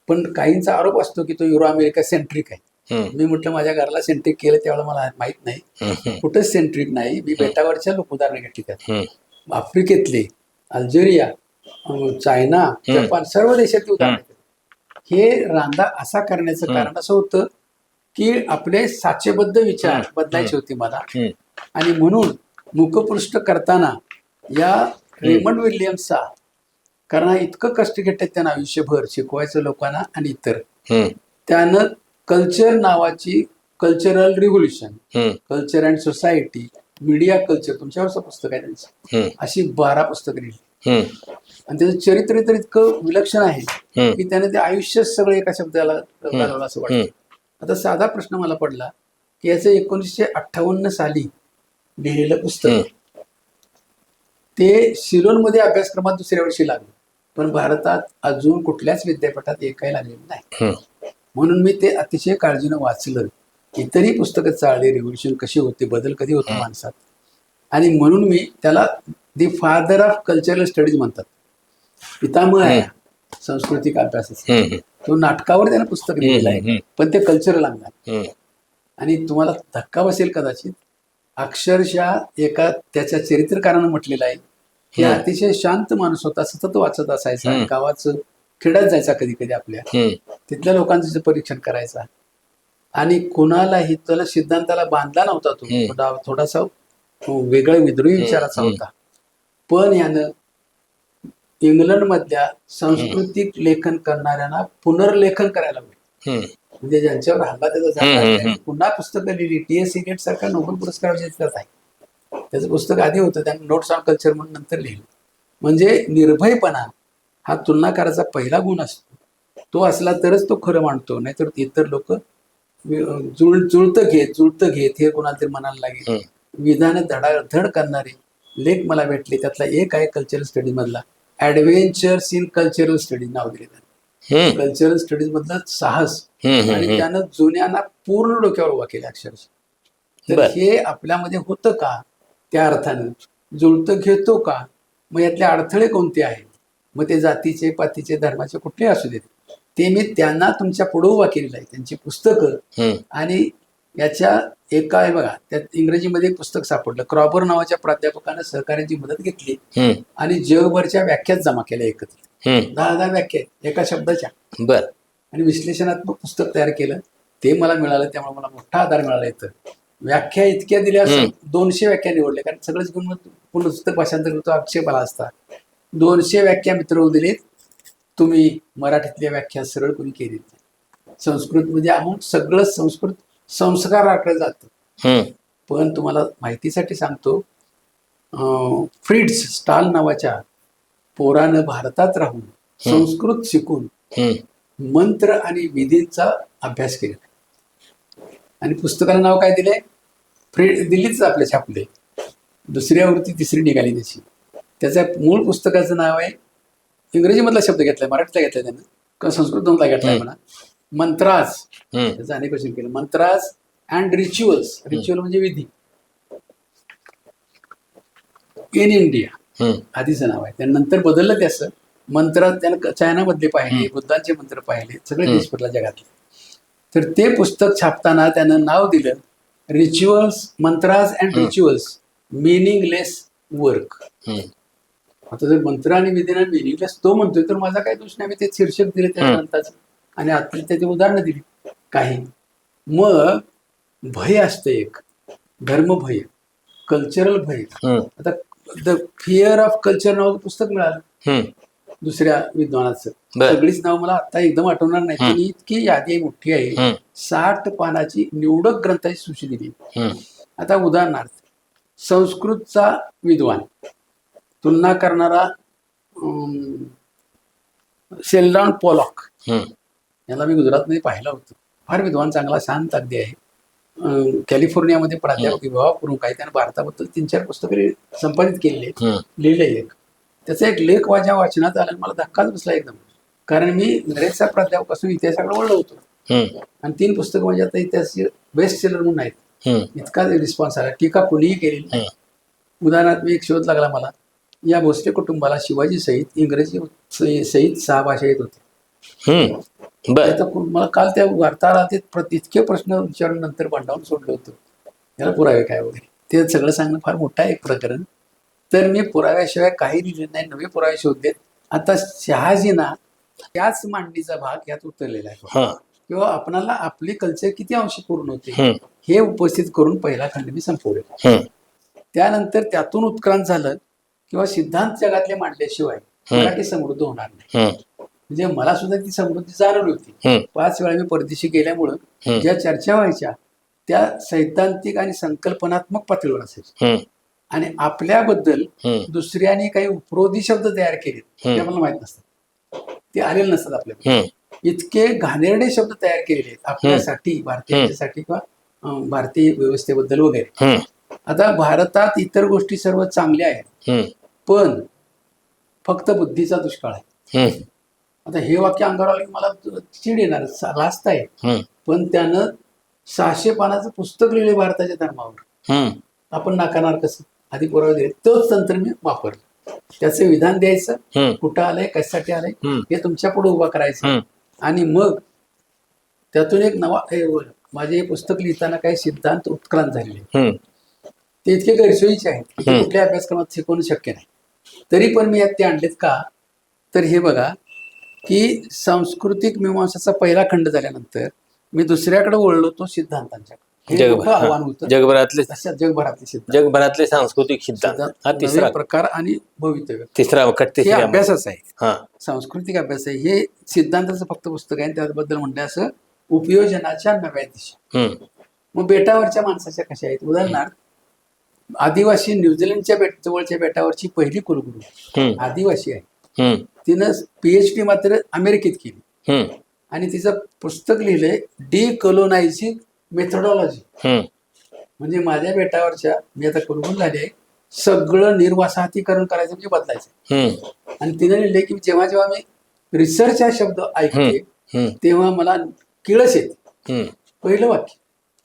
पण काहींचा आरोप असतो की तो युरो अमेरिका सेंट्रिक आहे. मी म्हटलं माझ्या घराला सेंट्रिक केलं त्यावेळेला मला माहित नाही, कुठंच सेंट्रिक नाही. मी बेटावरच्या लोक उदाहरण घेतली, आफ्रिकेतले, अल्जेरिया, चायना, जपान, सर्व देशातली उदाहरण. हे रांदा असा करण्याचं कारण असं होतं की आपले साचेबद्ध विचार बदलायचे होते मला, आणि म्हणून मुखपृष्ठ करताना या रेमंड विल्यम्सचा, कारण इतकं कष्ट घेतात त्यांना आयुष्यभर शिकवायचं लोकांना आणि इतर, त्यानं कल्चर नावाची, cultural revolution, culture and society, media culture, तुमच्यावरचं पुस्तक आहे त्यांचं, अशी 12 पुस्तकं लिहिली. आणि त्याचं चरित्र तर इतकं विलक्षण आहे की त्याने ते आयुष्य सगळं एका शब्दाला घालवलं असं वाटतं. आता साधा प्रश्न मला पडला की याचं 1958 साली लिहिलेलं पुस्तक ते सिलोनमध्ये अभ्यासक्रमात 2ऱ्या वर्षी लागलं, पण भारतात अजून कुठल्याच विद्यापीठात एकही लागलेलं नाही. म्हणून मी ते अतिशय काळजीनं वाचलं. इतरही पुस्तकं चालली, रिव्होल्युशन कशी होते, बदल कधी होतो माणसात, आणि म्हणून मी त्याला the father of cultural studies म्हणतात, पितामह आहे सांस्कृतिक अभ्यासाचा. तो नाटकावर त्यानं पुस्तक लिहिलेलं आहे, पण ते कल्चरल लागणार. आणि तुम्हाला धक्का बसेल कदाचित, अक्षरशः एका त्याच्या चरित्रकारानं म्हटलेलं आहे की अतिशय शांत माणूस होता, सतत वाचत असायचा, गावाचं खेड्यात जायचा कधी कधी आपल्या, तिथल्या लोकांचं परीक्षण करायचा, आणि कुणालाही त्याला सिद्धांताला बांधला नव्हता. तो थोडासा वेगळा विद्रोही विचाराचा होता, पण यानं इंग्लंड मधल्या सांस्कृतिक लेखन करणाऱ्यांना पुनर्लेखन करायला लागले. म्हणजे ज्यांच्यावर हल्ला त्याचा झाला पुन्हा पुस्तकं लिहिली. T.S. इलियट सारखा नोबेल पुरस्कार विजेताच आहे. त्याचं पुस्तक आधी होतं, त्यांनी नोट्स ऑन कल्चर म्हणून नंतर लिहिलं. म्हणजे निर्भयपणा हा तुलनाकाराचा पहिला गुण असतो. तो असला तरच तो खरं मांडतो, नाहीतर इतर लोक जुळतं घेत हे कोणाला तरी म्हणायला लागेल. विधान धडाधड करणारे लेख मला भेटले. त्यातला एक आहे कल्चरल स्टडीज मधला, ॲडव्हेंचर्स इन कल्चरल स्टडीज नाव दिले त्यांनी. कल्चरल स्टडीज मधलं साहस, आणि त्यानं जुन्यांना पूर्ण डोक्यावर उभा केला अक्षरशः. तर हे आपल्यामध्ये होतं का, त्या अर्थानं जुळतं घेतो का, मग यातले अडथळे कोणते आहेत, मग ते जातीचे, पातीचे, धर्माचे कुठले असू देत, ते मी त्यांना तुमच्या पुढे उभा केलेलं आहे. त्यांची पुस्तकं, आणि याच्या एका आहे बघा, त्यात इंग्रजीमध्ये पुस्तक सापडलं, क्रॉबर नावाच्या प्राध्यापकानं सहकार्याची मदत घेतली आणि जगभरच्या व्याख्यात जमा केल्या एकत्र. 10 व्याख्या एका शब्दाच्या, आणि विश्लेषणात्मक पुस्तक तयार केलं. ते मला मिळालं, त्यामुळे मला मोठा आधार मिळाला. इथं व्याख्या इतक्या दिल्या, 200 व्याख्या निवडल्या, कारण सगळंच घेऊन पुस्तक भाषांतर करतो आक्षेप आला असता. 200 व्याख्या मित्र दिलीत. तुम्ही मराठीतल्या व्याख्या सरळ कोणी केलीत नाही. संस्कृतमध्ये आम्ही सगळं संस्कृत संस्कार राखलं जातं. पण तुम्हाला माहितीसाठी सांगतो, फ्रिट्झ स्टाल नावाच्या पोरानं भारतात राहून संस्कृत शिकून मंत्र आणि विधींचा अभ्यास केला. आणि पुस्तकाला नाव काय दिलंय? दिल्लीच आपल्या छापले. दुसरी आवृत्ती तिसरी निघाली त्याची. त्याच्या मूळ पुस्तकाचं नाव आहे, इंग्रजीमधला शब्द घेतलाय, मराठीतला घेतलाय त्यानं, किंवा संस्कृतमधला घेतलाय म्हणा, मंत्राज. त्याचं अनेक क्वेश्चन केलं. मंत्राज अँड रिच्युअल्स. रिच्युअल म्हणजे विधी इन इंडिया, आधीचं नाव आहे. त्यानंतर बदललं त्याचं. मंत्र त्यानं चायनामधले पाहिले, बुद्धांचे मंत्र पाहिले, सगळे देश फिरला जगातले. तर ते पुस्तक छापताना त्यानं नाव दिलं rituals, mantras and rituals, meaningless work. आता जर मंत्र आणि विधीना मिनिंगलेस तो म्हणतोय, तर माझा काय दोष नाही. मी ते शीर्षक दिले त्या ग्रंथाचं आणि आता त्याची उदाहरणं दिली काही. मग भय असतं एक, धर्मभय, कल्चरल भय. आता द फिअर ऑफ कल्चर नावाचं पुस्तक मिळालं दुसऱ्या विद्वानाचं. सगळीच नाव मला आता एकदम आठवणार नाही, पण इतकी यादी मोठी आहे. 60 पानाची निवडक ग्रंथाची सूची दिली. आता उदाहरणार्थ, संस्कृतचा विद्वान तुलना करणारा शेल्डॉन पॉलॉक, याला मी गुजरातमध्ये पाहिलं होतं. फार विद्वान, चांगला शांत अगदी आहे. कॅलिफोर्नियामध्ये प्राध्यापक विभागप्रमुख आहे. त्याने भारताबद्दल 3-4 पुस्तके संपादित केलेली आहेत, लिहिले एक. त्याचा एक लेख माझ्या वाचनात आला, मला धक्काच बसला एकदम. कारण मी इंग्रजीचा प्राध्यापक असून इतिहासाकडे वळलो होतो, आणि 3 पुस्तकं म्हणजे आता इतिहास बेस्ट सेलर म्हणून आहेत. इतका रिस्पॉन्स आला, टीका कोणीही केलेली नाही. उदाहरणार्थ, मी एक शोध लागला मला, या भोसले कुटुंबाला शिवाजी सहित इंग्रजी सहित 6 भाषा येत होते. मला काल त्या वार्ताला ते इतके प्रश्न विचारून नंतर भांडावून सोडलं होतं, याला पुरावे काय वगैरे. ते सगळं सांगणं फार मोठं आहे एक प्रकरण. तर मी पुराव्याशिवाय काही लिहिले नाही, नवे पुरावे शोधलेत. आता शहाजीना त्याच मांडणीचा भाग यात उतरलेला आहे, किंवा आपणाला आपली कल्चर किती अंशी पूर्ण होते हे उपस्थित करून पहिला खंड मी संपवले. त्यानंतर त्यातून उत्क्रांत झालं, किंवा सिद्धांत जगातले मांडल्याशिवाय मराठी समृद्ध होणार नाही. म्हणजे मला सुद्धा ती समृद्धी जाणवली होती. 5 वेळा मी परदेशी गेल्यामुळं ज्या चर्चा व्हायच्या त्या सैद्धांतिक आणि संकल्पनात्मक पातळीवर असायच्या. आणि आपल्याबद्दल दुसऱ्याने काही उपरोधी शब्द तयार केले ते आपल्याला माहित नसतात, ते आलेले नसतात आपल्याला. इतके घाणेरडे शब्द तयार केलेले आहेत आपल्यासाठी, भारतीयांच्यासाठी, किंवा भारतीय व्यवस्थेबद्दल वगैरे. आता भारतात इतर गोष्टी सर्व चांगल्या आहेत, पण फक्त बुद्धीचा दुष्काळ आहे. आता हे वाक्य अंगावर आलं की मला चिड येणार, लाजता आहे. पण त्यानं 600 पानाचं पुस्तक लिहिले भारताच्या धर्मावर. आपण नाकारणार कसं? आधी पुरावे दिले, तोच तंत्र मी वापरलं. त्याचं विधान द्यायचं, कुठं आलंय, कशासाठी आलंय हे तुमच्या पुढे उभा करायचं. आणि मग त्यातून एक नवा, माझे हे पुस्तक लिहिताना काही सिद्धांत उत्क्रांत झालेले, ते इतके गैरसोयीचे आहेत की कुठल्या अभ्यासक्रमात शिकवणं शक्य नाही. तरी पण मी यात ते आणलेत का? तर हे बघा की सांस्कृतिक मीमांसाचा पहिला खंड झाल्यानंतर मी दुसऱ्याकडे वळलो, तो सिद्धांतांच्याकडे. हे मोठं आव्हान होतं. जगभरातले सांस्कृतिक सिद्धांत हा तिसरा प्रकार आणि भवितव्य तिसरा अभ्यासच आहे. सांस्कृतिक अभ्यास आहे. हे सिद्धांताचं फक्त पुस्तक आहे. त्याबद्दल म्हणलं असं उपयोजनाच्या नव्या दिशा. मग बेटावरच्या माणसाच्या कशा आहेत? उदाहरणार्थ, आदिवासी न्यूझीलंडच्या जवळच्या बेटावरची पहिली कुलगुरू आदिवासी आहे. तिनं PhD मात्र अमेरिकेत केली, आणि तिचं पुस्तक लिहिलंय डिकोलोनायझिंग मेथोडॉलॉजी. म्हणजे माझ्या बेटावरच्या, मी आता कुलगुरू झाले, सगळं निर्वासाहतीकरण करायचं म्हणजे बदलायचं. आणि तिने लिहिले की जेव्हा जेव्हा मी रिसर्च हा शब्द ऐकते तेव्हा मला किळस येते. पहिलं वाक्य,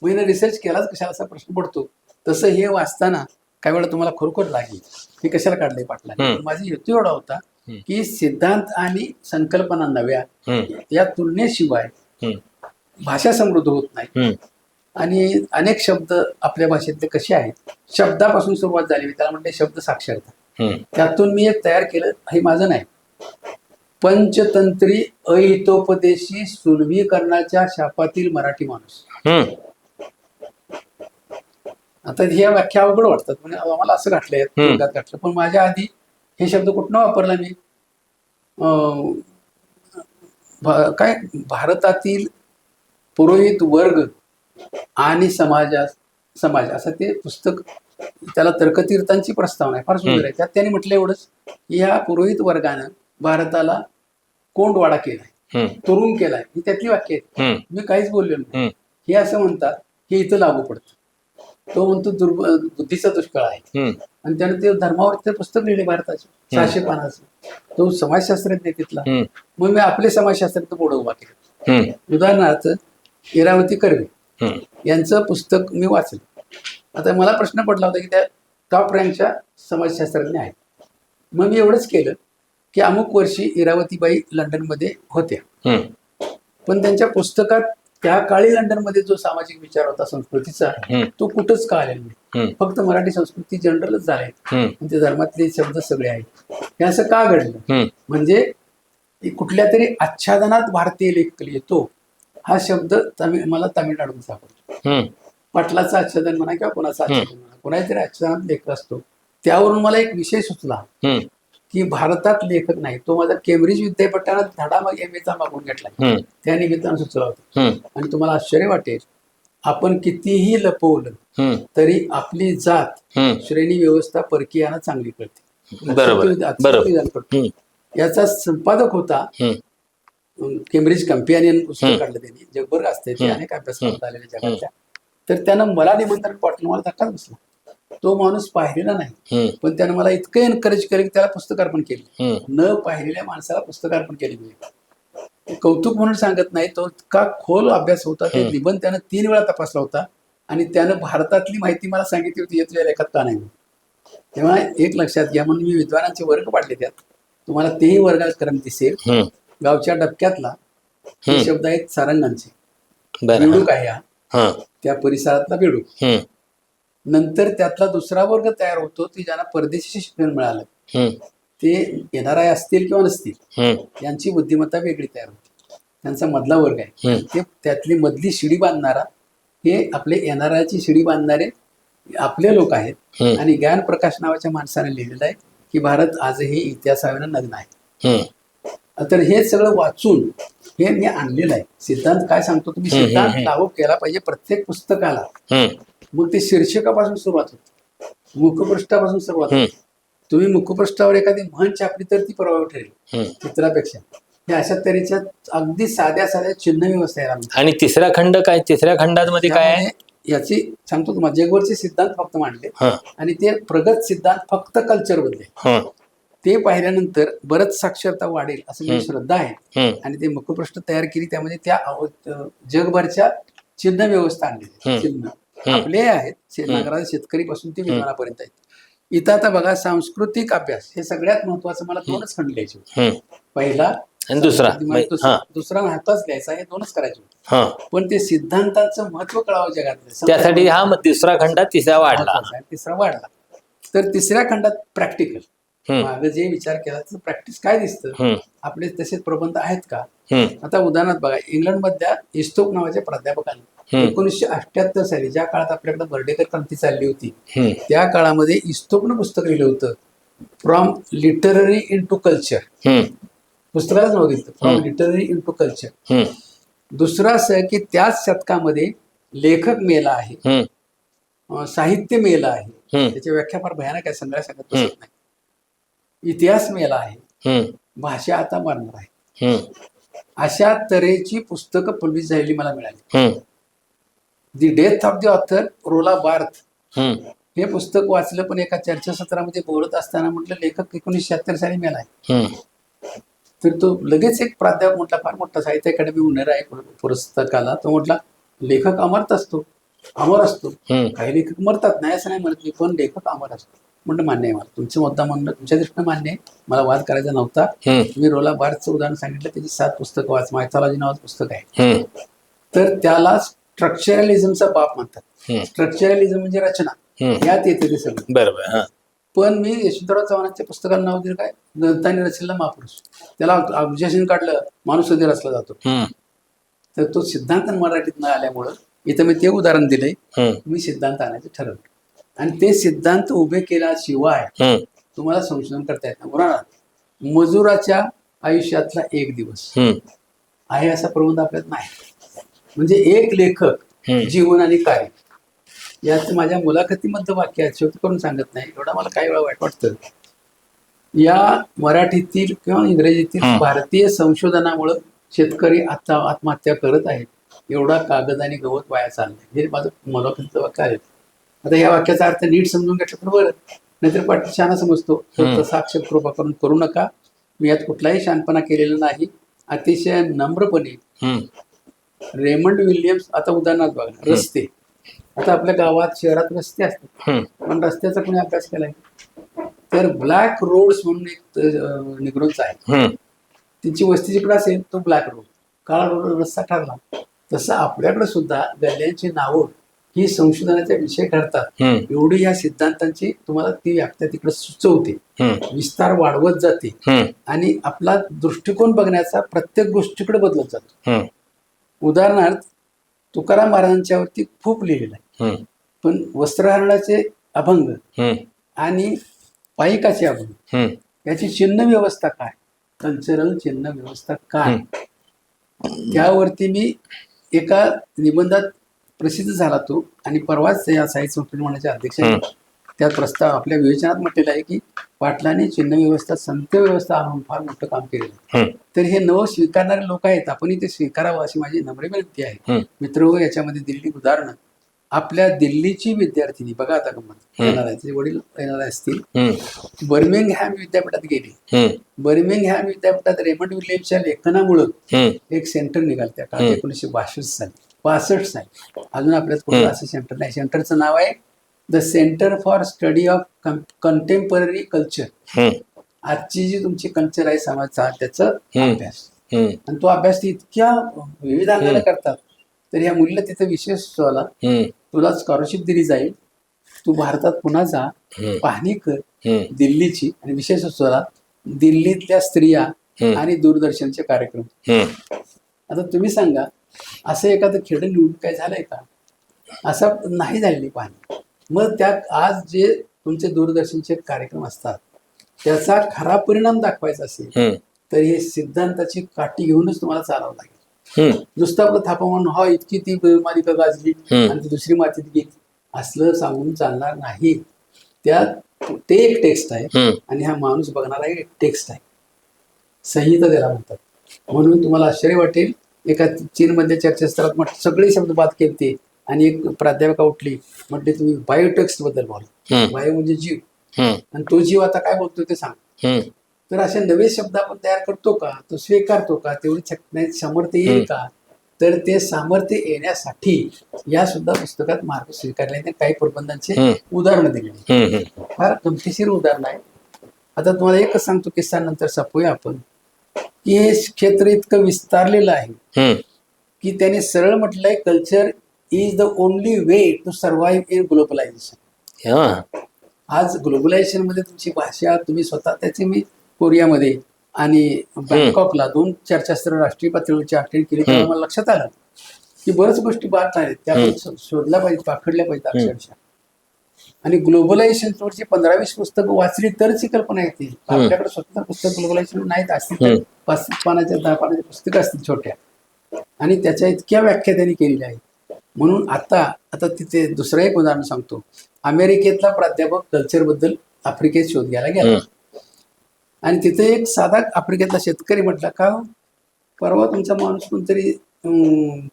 मी रिसर्च केलाच कशाला असा प्रश्न पडतो. तसं हे वाचताना काही वेळा तुम्हाला खरोखर लागेल हे कशाला काढले पाटला. माझा हेतू एवढा होता की सिद्धांत आणि संकल्पना नव्या, या तुलनेशिवाय भाषा समृद्ध होत नाही. आणि अनेक शब्द आपल्या भाषेतले कसे आहेत, शब्दापासून सुरुवात झाली, त्याला म्हणते शब्द साक्षरता. त्यातून मी एक तयार केलं, हे माझं नाही, पंचतंत्री अहितोपदेशी सुलभीकरणाच्या शापातील मराठी माणूस. हम्म. आता ह्या व्याख्या अवघड वाटतात, म्हणजे आम्हाला असं घातलंय घातलं, पण माझ्या आधी हे शब्द कुठनं वापरला मी? काय भारतातील पुरोहित वर्ग आणि समाज असं ते पुस्तक, त्याला तर्कतीर्थांची प्रस्तावना आहे, फार सुंदर आहे. त्यात त्यांनी म्हटलं एवढंच की ह्या पुरोहित वर्गानं भारताला कोंडवाडा केलाय, तुरुंग केलाय, ही त्यातली वाक्य आहेत. मी काहीच बोललेलो नाही. हे असं म्हणतात हे इथं लागू पडतं. तो म्हणतो बुद्धीचा दुष्काळ आहे, आणि त्याने ते धर्मावर ते पुस्तक लिहिले भारताचे 600 पानाचं. तो समाजशास्त्रज्ञ तिथला. मग मी आपले समाजशास्त्रज्ञ पुढे उभा केला. उदाहरणार्थ इरावती कर्वे यांचं पुस्तक मी वाचलं. आता मला प्रश्न पडला होता की त्या टॉप रँकच्या समाजशास्त्रज्ञ आहेत. मग मी एवढंच केलं की अमुक वर्षी इरावतीबाई लंडनमध्ये होत्या, पण त्यांच्या पुस्तकात त्या काळी लंडनमध्ये जो सामाजिक विचार होता संस्कृतीचा, तो कुठंच का आलेला नाही. फक्त मराठी संस्कृती जनरलच झाले, ते धर्मातले शब्द सगळे आहेत. हे असं का घडलं? म्हणजे कुठल्या तरी आच्छादनात भारतीय लेखक येतो, हा शब्द मला तामिळनाडून सापडतो. पाटलाचं आच्छादन म्हणा किंवा कोणाचं आच्छादन म्हणा, कोणातरी आच्छादनात लेखक असतो. त्यावरून मला एक विषय सुचला की भारतात लेखक नाही. तो माझा केम्ब्रिज विद्यापीठात धडा MA मागून घेतला, त्या निमित्तानं सुचला होता. आणि तुम्हाला आश्चर्य वाटेल, आपण कितीही लपवलं तरी आपली जात श्रेणी व्यवस्था परकीयांना चांगली कळते. याचा संपादक होता केम्ब्रिज कंपॅनियन पुस्तक काढलं त्यांनी, जगभर असते ते, अनेक अभ्यास करता आलेल्या जगाच्या. तर त्यानं मला निमंत्रण पाठवलं, मला धक्काच बसला. तो माणूस पाहिलेला नाही, पण त्यानं मला इतकं एनकरेज केलं की त्याला पुस्तकार्पण केलं. न पाहिलेल्या माणसाला पुस्तकार्पण केले. कौतुक म्हणून सांगत नाही, तो इतका खोल अभ्यास होता. ते निबंध त्यानं 3 वेळा तपासला होता, आणि त्यानं भारतातली माहिती मला सांगितली होती, या तुझ्या लेखात का नाही. तेव्हा एक लक्षात घ्या, म्हणून मी विद्वानांचे वर्ग पाडले त्यात, तुम्हाला तेही वर्गात क्रम दिसेल. गावच्या डबक्यातला हे शब्द आहेत सारंगांचे. बेडूक आहे हा, त्या परिसरातला बेडूक. नंतर त्यातला दुसरा वर्ग तयार होतो की ज्यांना परदेशी शिक्षण मिळालं, ते NRI असतील किंवा नसतील, यांची बुद्धिमत्ता वेगळी तयार होती. त्यांचा मधला वर्ग आहे, ते त्यातली मधली शिडी बांधणारा, हे आपले NRI ची शिडी बांधणारे आपले लोक आहेत. आणि ज्ञान प्रकाश नावाच्या माणसाने लिहिलेलं आहे की भारत आजही इतिहासाविना नग्न आहे. तर हे सगळं वाचून हे मी आणलेलं आहे. सिद्धांत काय सांगतो, तुम्ही सिद्धांत लागू केला पाहिजे प्रत्येक पुस्तकाला. मग ते शीर्षकापासून सुरुवात होते, मुखपृष्ठापासून सुरुवात होते. तुम्ही मुखपृष्ठावर एखादी म्हण छापली तर ती प्रभावी ठरेल चित्रापेक्षा. हे अशा तऱ्हेच्या अगदी साध्या चिन्ह व्यवस्था आहे. आणि तिसरा खंड काय? तिसऱ्या खंडामध्ये काय आहे याची सांगतो तुम्हाला. जगभरचे सिद्धांत फक्त मांडले, आणि ते प्रगत सिद्धांत फक्त कल्चर बदले. ते पाहिल्यानंतर बरंच साक्षरता वाढेल असं माझी श्रद्धा आहे. आणि ते मुखपृष्ठ तयार केली, त्यामध्ये त्या जगभरच्या चिन्ह व्यवस्था आणली. चिन्ह आपले आहेत, नागराज शेतकरी पासून ते विद्वानापर्यंत आहेत. इथं आता बघा, सांस्कृतिक अभ्यास हे सगळ्यात महत्वाचं. मला 2च खंड लिहायचे, पहिला आणि दुसरा महत्वाच लिहायचा, हे 2च करायचे. पण ते सिद्धांताचं महत्व कळावं जगातलं, त्यासाठी हा तिसरा खंडात तिसरा वाढला. तर तिसऱ्या खंडात प्रॅक्टिकल, मागे जे विचार केला त्याचं प्रॅक्टिस काय दिसतं, आपले तसेच प्रबंध आहेत का. आता उदाहरणार्थ बघा, इंग्लंडमधल्या इस्टोक नावाच्या प्राध्यापकांनी 1978 साली, ज्या काळात आपल्याकडे बर्डेकर क्रांती चालली होती, त्या काळामध्ये इस्टोकनं पुस्तक लिहिलं होतं, from literary into culture. पुस्तकालाच नाव दिलं, from literary into culture. दुसरं असं की त्याच शतकामध्ये लेखक मेला आहे, साहित्य मेला आहे, त्याची व्याख्या फार भयानक आहे, सगळ्या सांगत बसत नाही. इतिहास मेला आहे, भाषा आता मरणार आहे. अशा तऱ्हेची पुस्तकं पब्लिश झालेली मला मिळाली. दी डेथ ऑफ द ऑथर रोला बार्थ हे पुस्तक वाचलं, पण एका चर्चासत्रामध्ये बोलत असताना म्हटलं लेखक 1976 साली मेलाय. तर तो लगेच एक प्राध्यापक म्हटला, फार मोठा साहित्य अकॅडमी होणार आहे पुस्तकाला, तो म्हटला लेखक अमर असतो. काही लेखक मरतात, नाही असं नाही म्हणत मी, पण लेखक अमर असतो. म्हणलं मान्य आहे, मला तुमचं मुद्दा म्हणणं तुमच्या दृष्टीनं मान्य आहे, मला वाद करायचा नव्हता. मी रोला बार्थचं उदाहरण सांगितलं, त्याची 7 पुस्तकं वाच, मायथॉलॉजी नावाचं पुस्तक आहे. तर त्याला स्ट्रक्चरलिझमचा बाप म्हणतात. स्ट्रक्चरलिझम म्हणजे रचना, यात येते ते सगळं. बरोबर. पण मी यशवंतराव चव्हाणांच्या पुस्तकाला नाव दिलं काय, दंताने रचलेला महापुरुष. त्याला ऑब्जेक्शन काढलं, माणूस कधी रचला जातो. तर तो सिद्धांत मराठीत न आल्यामुळं इथं मी ते उदाहरण दिलंय. मी सिद्धांत आणायचं ठरवलं आणि ते सिद्धांत उभे केल्याशिवाय तुम्हाला संशोधन करता येत नाही. उदाहरणार्थ, मजुराच्या आयुष्यातला एक दिवस आहे असा प्रबंध आपल्यात नाही. म्हणजे एक लेखक जीवन आणि कार्य याच माझ्या मुलाखतीमध्ये वाक्य आहे, शेवटी करून सांगत नाही, एवढा मला काही वेळा वाईट वाटतं. या मराठीतील किंवा इंग्रजीतील भारतीय संशोधनामुळं शेतकरी आता आत्महत्या करत आहेत. एवढा कागद आणि गवत वाया चाललंय, हे माझं मुलाखतीचं वाक्य आहे. आता या वाक्याचा अर्थ नीट समजून घेतलं तर बरं, नाहीतर पाठी शाना समजतो. तसा आक्षेप कृपा करून करू नका. मी यात कुठलाही शानपणा केलेला नाही. अतिशय नम्रपणे रेमंड विल्यम्स, आता उदाहरणार्थ बघा, रस्ते. आता आपल्या गावात शहरात रस्ते असतात, पण रस्त्याचा कोणी अभ्यास केलाय? तर ब्लॅक रोड्स म्हणून एक निग्रोज आहे, त्यांची वस्ती जिकडे असेल तो ब्लॅक रोड, काळा रोड रस्ता ठरला. तसं आपल्याकडे सुद्धा गल्ल्यांची नावं ही संशोधनाचे विषय ठरतात. एवढी या सिद्धांतांची तुम्हाला ती व्याख्या तिकडे सुचवते, विस्तार वाढवत जाते आणि आपला दृष्टिकोन बघण्याचा प्रत्येक गोष्टीकडे बदलत जातो. उदाहरणार्थ, तुकाराम महाराजांच्या वरती खूप लिहिलेलं आहे, पण वस्त्रहरणाचे अभंग आणि पायिकाचे अभंग याची चिन्ह व्यवस्था काय, कल्चरल चिन्ह व्यवस्था काय, त्यावरती मी एका निबंधात प्रसिद्ध झाला तो. आणि परवाच या साहित्य संमेलनाचे अध्यक्ष त्यात प्रस्ताव आपल्या विवेचनात म्हटलेला आहे की पाटलांनी चिन्ह व्यवस्था, संत व्यवस्था आणून फार मोठं काम केलेलं आहे. तर हे नवं स्वीकारणारे लोक आहेत, आपणही ते स्वीकारावं अशी माझी नम्र विनंती आहे. मित्र, याच्यामध्ये दिल्ली उदाहरणं, आपल्या दिल्लीची विद्यार्थिनी बघा, आता गंमत येणार आहे, तिचे वडील येणार असतील, बर्मिंगहॅम विद्यापीठात गेली. बर्मिंगहॅम विद्यापीठात रेमंड विल्यम्सच्या लेखनामुळं एक सेंटर निघालं त्या काळात, 1962 साली. अजून आपल्यात कुठलं असं सेंटर नाही. सेंटरचं नाव आहे the centre for study of contemporary culture. आजची जी तुमची कल्चर आहे समाजचा, त्याचा अभ्यास. आणि तो अभ्यास इतक्या विविध अंगाने करतात. तर या मुलीला तिथे विशेष सुचवला, तुला स्कॉलरशिप दिली जाईल, तू भारतात पुन्हा जा, पाहणी कर दिल्लीची, आणि विशेष सुचवला दिल्लीतल्या स्त्रिया आणि दूरदर्शनचे कार्यक्रम. आता तुम्ही सांगा, असं एखादं खेडं निवडून काय झालंय का? असं नाही झालेली पाहणी. मग त्या आज जे तुमचे दूरदर्शनचे कार्यक्रम असतात त्याचा खरा परिणाम दाखवायचा असेल तर हे सिद्धांताची काठी घेऊनच तुम्हाला चालावं लागेल. नुसतं आपलं थापा म्हणून हा इतकी ती मालिका गाजली आणि ती दुसरी मातीत गेली असलं सांगून चालणार नाही. त्यात ते एक टेक्स्ट आहे आणि हा माणूस बघणारा एक टेक्स्ट आहे, संहिता त्याला म्हणतात. म्हणून तुम्हाला आश्चर्य वाटेल, एका चीनमध्ये चर्चासत्रात सगळे शब्द बाद केले आणि एक प्राध्यापिका उठली, म्हटले तुम्ही बायोटेक्स्ट बद्दल बोला. बायो म्हणजे जीव, आणि तो जीव आता काय बोलतोय ते सांग. तर असे नवे शब्द आपण तयार करतो का, तो स्वीकारतो का, तेवढी सामर्थ्य येईल का? तर ते सामर्थ्य येण्यासाठी या सुद्धा पुस्तकात मार्ग स्वीकारले, काही प्रबंधांचे उदाहरणं दिले, फार गमतीशीर उदाहरण आहे. आता तुम्हाला एकच सांगतो किस्सा, नंतर संपवूया आपण, की हे क्षेत्र इतकं विस्तारलेलं आहे की त्याने सरळ म्हटलंय, culture is the only way to survive in globalisation. आज ग्लोबलायझेशन मध्ये तुमची भाषा, तुम्ही स्वतः, त्याची मी कोरियामध्ये आणि बँकॉकला 2 चर्चास्त्र राष्ट्रीय पातळीवरची अटेंड केली, तेव्हा मला लक्षात आलं की बऱ्याच गोष्टी बात आहेत, त्या शोधल्या पाहिजे, पाखडल्या पाहिजे अक्षरशः. आणि ग्लोबलायझेशन वरची 15-20 पुस्तकं वाचली तरच ही कल्पना येते. आपल्याकडे स्वतः पुस्तक ग्लोबलायझेशन नाहीत, असतील तर 5 पानाच्या 10 पानाच्या पुस्तकं असतील छोट्या, आणि त्याच्या इतक्या व्याख्या त्यांनी केलेल्या आहेत. म्हणून आता तिथे दुसरं एक उदाहरण सांगतो. अमेरिकेतला प्राध्यापक कल्चर बद्दल आफ्रिकेत शोध घ्यायला गेला आणि तिथे एक साधा आफ्रिकेतला शेतकरी म्हटला, का परवा तुमचा माणूस कोणतरी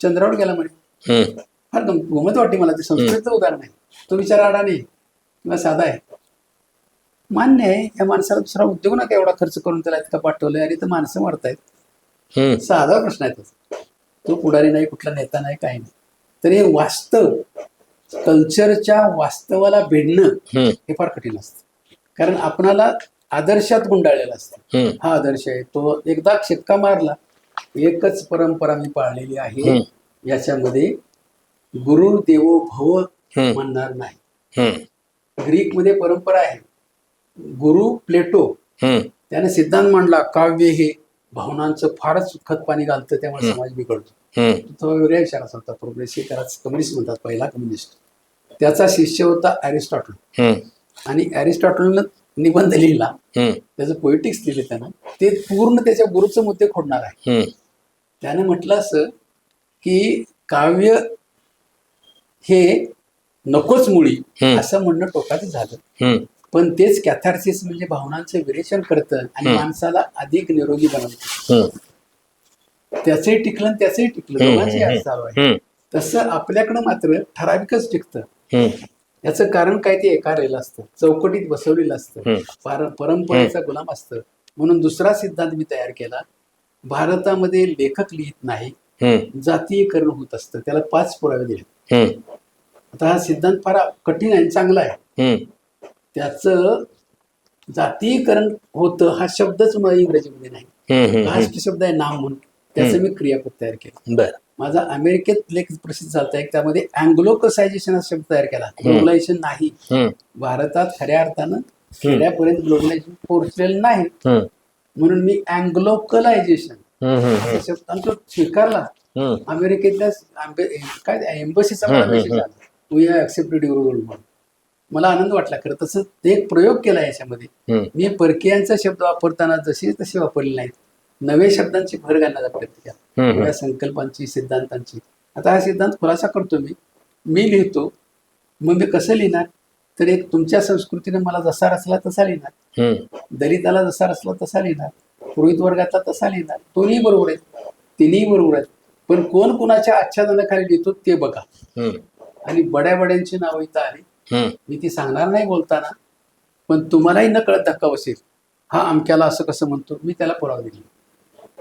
चंद्रावर गेला म्हणे. फार गमत वाटते मला, ते संस्कृतचं उदाहरण आहे. तो विचार आडा नाही किंवा साधा आहे. मान्य आहे, या माणसाला दुसरा उद्योग नका एवढा खर्च करून त्याला इतका पाठवलंय आणि तर माणसं मरतायत. साधा प्रश्न आहे तो पुढारी नाही, कुठला नेता नाही, काही नाही. तर हे वास्तव, कल्चरच्या वास्तवाला भिडणं हे फार कठीण असतं, कारण आपणाला आदर्शात गुंडाळलेला असतं. हा आदर्श आहे, तो एकदा शिक्का मारला, एकच परंपरा मी पाळलेली आहे, याच्यामध्ये गुरु देवो भव म्हणणार नाही. ग्रीक मध्ये परंपरा आहे, गुरु प्लेटो हम्म, त्याने सिद्धांत मांडला, काव्य हे भावनांचं फारच खत पाणी घालतं, त्यामुळे समाज बिघडतो. हम्म, तो वेगळ्या विचाराचा होता, प्रोग्रेसिव्ह त्याला कम्युनिस्ट म्हणतात, पहिला कम्युनिस्ट. त्याचा शिष्य होता अरिस्टॉटल. हम्म, आणि अरिस्टॉटलनं निबंध लिहिला, हम्म, त्याचं पोएटिक्स लिहिले त्यानं, ते पूर्ण त्याच्या गुरुचं मुद्दे खोडणार आहे. हम्म, त्यानं म्हटलं असं की काव्य हे नकोच मुळी, हम्म. असं म्हणणं टोकाचं झालं. हम्म, पण तेच कॅथार्सिस म्हणजे भावनांचं विरेचन करतं आणि माणसाला अधिक निरोगी बनवतं. हम्म, त्याचंही टिकलं आणि त्याचंही टिकलं, दोघांचंही आज चालू आहे. हम्म, तसं आपल्याकडं मात्र ठराविकच टिकतं. हम्म, याचं कारण काय, ते एका राहिलं असतं, चौकटीत बसवलेलं असतं, हम्म. परंपरेचा गुलाम असतं. म्हणून दुसरा सिद्धांत मी तयार केला. भारतामध्ये लेखक लिहित नाही, हम्म, जातीयकरण होत असतं. त्याला 5 पुरावे दिले. हम्म, आता हा सिद्धांत फार कठीण आहे, चांगला आहे. हम्म, त्याचं जातीयकरण होतं हा शब्दच मला इंग्रजीमध्ये नाही. हम्म, कास्ट शब्द आहे, नाम म्हणून. त्याचं मी क्रियापद तयार केलं. बर. माझा अमेरिकेत लेख प्रसिद्ध झालता एक, त्यामध्ये अँग्लोकसायझेशन हा शब्द तयार केला. ग्लोबलायझेशन नाही, हम्म, भारतात खऱ्या अर्थानं खेड्यापर्यंत ग्लोबलायझेशन पोहोचलेलं नाही, हम्म, म्हणून मी अँग्लोकलायझेशन हम्म, हा शब्द आणि तो स्वीकारला. हम्म, अमेरिकेतल्या काय एम्बसीचा मला मेसेज आला, we have accepted your role म्हणून. मला आनंद वाटला. खरं तसं ते एक प्रयोग केला याच्यामध्ये. हम्म, मी परकीयांचा शब्द वापरताना जसे तसे वापरले नाहीत, नवे शब्दांची भर घालण्याचा प्रयत्न केला, हम्म. नव्या संकल्पांची, सिद्धांतांची. आता हा सिद्धांत खुलासा करतो मी लिहितो. मग मी कसं लिहिणार, तर एक तुमच्या संस्कृतीने मला जसा रचला तसा लिहिणार, हम्म, दलिताला जसा रचला तसा लिहिणार, पुरोहित वर्गातला तसा लिहिणार. दोन्ही बरोबर आहेत, तिन्ही बरोबर आहेत. पण कोण कुणाच्या आच्छादनाखाली लिहितो ते बघा. हम्म, आणि बड्या बड्यांची नावं इथं आली, हम्म, मी ती सांगणार नाही बोलताना, पण तुम्हालाही न कळत धक्का बसेल. हा अमक्याला असं कसं म्हणतो, मी त्याला पुरावा दिला.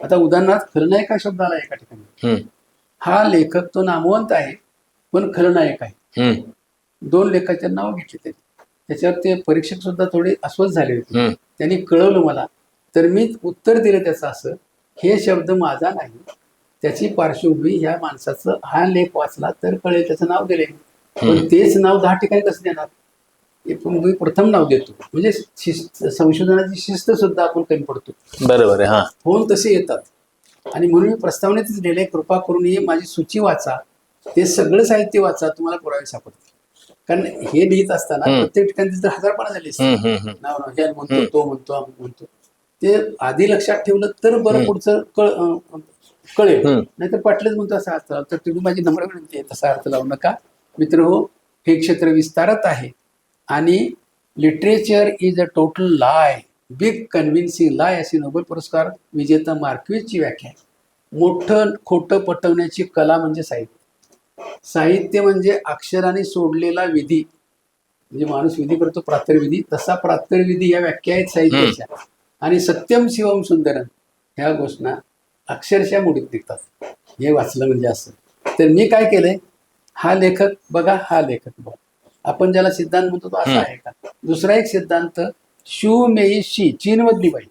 आता उदाहरणार्थ खलनायक हा शब्द आला एका ठिकाणी. हम्म, हा लेखक तो नामवंत आहे, पण खलनायक आहे. हम्म, 2 लेखाचे नाव घेतले त्यांनी. त्याच्यावर ते परीक्षक सुद्धा थोडे अस्वस्थ झाले होते. हम्म. त्यांनी कळवलं मला, तर मी उत्तर दिलं त्याचं असं, हे शब्द माझा नाही, त्याची पार्श्वभूमी ह्या माणसाचं, हा लेख वाचला तर कळेल, त्याचं नाव दिले. पण तेच नाव 10 ठिकाणी कसं देणार, हे मी प्रथम नाव देतो. म्हणजे संशोधनाची शिस्त सुद्धा आपण कमी पडतो. बरोबर आहे. हा, फोन तसे येतात. आणि म्हणून मी प्रस्तावनेतच लिहिले, कृपा करून ही माझी सूची वाचा, ते सगळं साहित्य वाचा, तुम्हाला पुरावे सापडतील. कारण हे लिहित असताना प्रत्येक ठिकाणी तिथं हजारपणा झाली असते. हम्म, हम्म, नाव हे म्हणतो, तो म्हणतो, अमुक म्हणतो. ते आधी लक्षात ठेवलं तर बरं, पुढचं कळेल. नाहीतर पाटलेच म्हणतो असा अर्थ लावतो. तर तुम्ही माझी नम्र विनंती आहे, तसा अर्थ लावू नका. मित्र हो, हे क्षेत्र विस्तारत आहे आणि literature is a total lie, big convincing lie, अशी नोबेल पुरस्कार विजेता मार्क्वेजची व्याख्या आहे. मोठं खोटं पटवण्याची कला म्हणजे साहित्य. साहित्य म्हणजे अक्षराने सोडलेला विधी, म्हणजे माणूस विधी करतो प्रातर्विधी, तसा प्रातर्विधी या व्याख्या आहेत साहित्याच्या. आणि सत्यम शिवम सुंदरम ह्या घोषणा अक्षरशः मुडीत निघतात. हे वाचलं म्हणजे असं. तर मी काय केलंय, हा लेखक बघा, हा लेखक बघा. आपण ज्याला सिद्धांत म्हणतो तो असा आहे का. दुसरा एक सिद्धांत, शू मेई शी, चीनमधली बाई,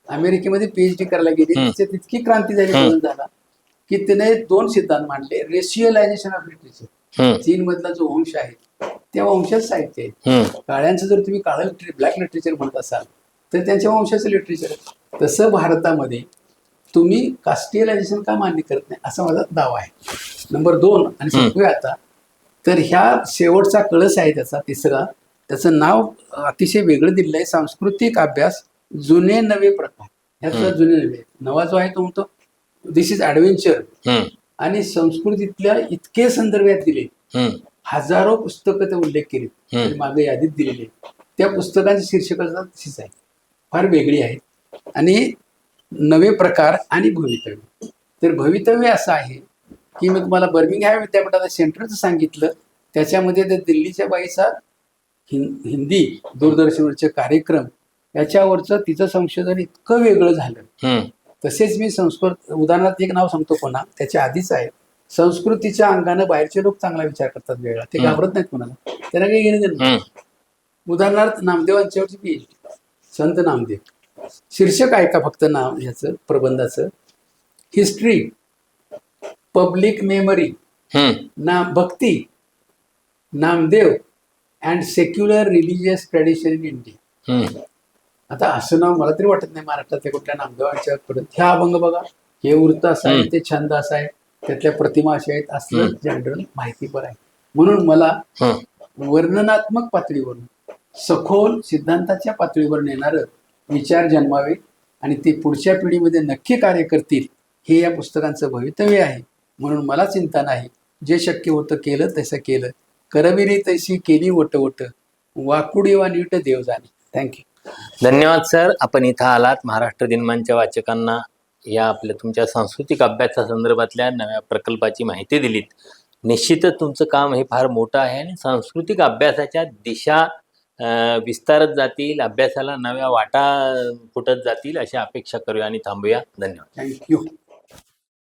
अमेरिकेमध्ये PhD करायला गेली, तिच्यात इतकी क्रांती झाली, बदल झाला की तिने 2 सिद्धांत मांडले. रेशियलायझेशन ऑफ लिटरेचर, चीन मधला जो वंश आहे त्या वंशाचं साहित्य आहे. काळ्यांचं जर तुम्ही काळं ब्लॅक लिटरेचर म्हणत असाल तर त्यांच्या वंशाचं लिटरेचर आहे. तसं भारतामध्ये तुम्ही कास्टियलायझेशन का मान्य करत नाही, असा माझा दावा आहे. नंबर 2, आणि संपूया आता. तर ह्या शेवटचा कळस आहे त्याचा, तिसरा, त्याचं नाव अतिशय वेगळं दिलेलं आहे, सांस्कृतिक अभ्यास, जुने नवे प्रकार. ह्याचा जुने नवे, नवा जो आहे तो म्हणतो दिस इज ऍडव्हेंचर. आणि संस्कृतीतल्या इतके संदर्भ यात दिले, हजारो पुस्तकं ते उल्लेख केले आणि मागे यादीत दिलेले. त्या पुस्तकांची शीर्षकं तशीच आहे, फार वेगळी आहे. आणि नवे प्रकार आणि भवितव्य. तर भवितव्य असं आहे की मी तुम्हाला बर्मिंगहॅम विद्यापीठाचं सेंटरचं सांगितलं, त्याच्यामध्ये त्या दिल्लीच्या बाईचा हिंदी दूरदर्शनवरचे कार्यक्रम, याच्यावरचं तिचं संशोधन इतकं वेगळं झालं. तसेच मी संस्कृत, उदाहरणार्थ एक नाव सांगतो पुन्हा, त्याच्या आधीच आहे, संस्कृतीच्या अंगानं बाहेरचे लोक चांगला विचार करतात वेगळा, ते घाबरत नाहीत कोणाला, त्यांना काही घेणं देणं नाही. उदाहरणार्थ नामदेवांच्यावरची PhD, संत नामदेव. शीर्षक आहे का फक्त नाव ह्याचं प्रबंधाचं, history, public memory, bhakti, Namdev and secular religious tradition in India. आता असं नाव मला तरी वाटत नाही महाराष्ट्रातल्या कुठल्या नामदेवांच्या पुढे ह्या अभंग बघा, हे वृत्त असं आहे, ते छंद असा आहे, त्यातल्या प्रतिमा अशा आहेत, असलं जनरल माहिती पण आहे. म्हणून मला वर्णनात्मक पातळीवरून सखोल सिद्धांताच्या पातळीवर नेणारं विचार जन्मावे आणि ते पुढच्या पिढीमध्ये नक्की कार्य करतील, हे या पुस्तकांचं भवितव्य आहे. म्हणून मला चिंता नाही, जे शक्य होतं केलं तसं केलं, करविरी तशी केली वटवट, वाकुडी वा नीट देव जाणे. थँक्यू. धन्यवाद सर, आपण इथं आलात. महाराष्ट्र दिनमानच्या वाचकांना या आपल्या तुमच्या सांस्कृतिक अभ्यासा संदर्भातल्या नव्या प्रकल्पाची माहिती दिलीत. निश्चितच तुमचं काम हे फार मोठं आहे आणि सांस्कृतिक अभ्यासाच्या दिशा विस्तारत जातील, अभ्यासाला नव्या वाटा फुटत जातील अशी अपेक्षा करूया आणि थांबूया. धन्यवाद. थँक्यू.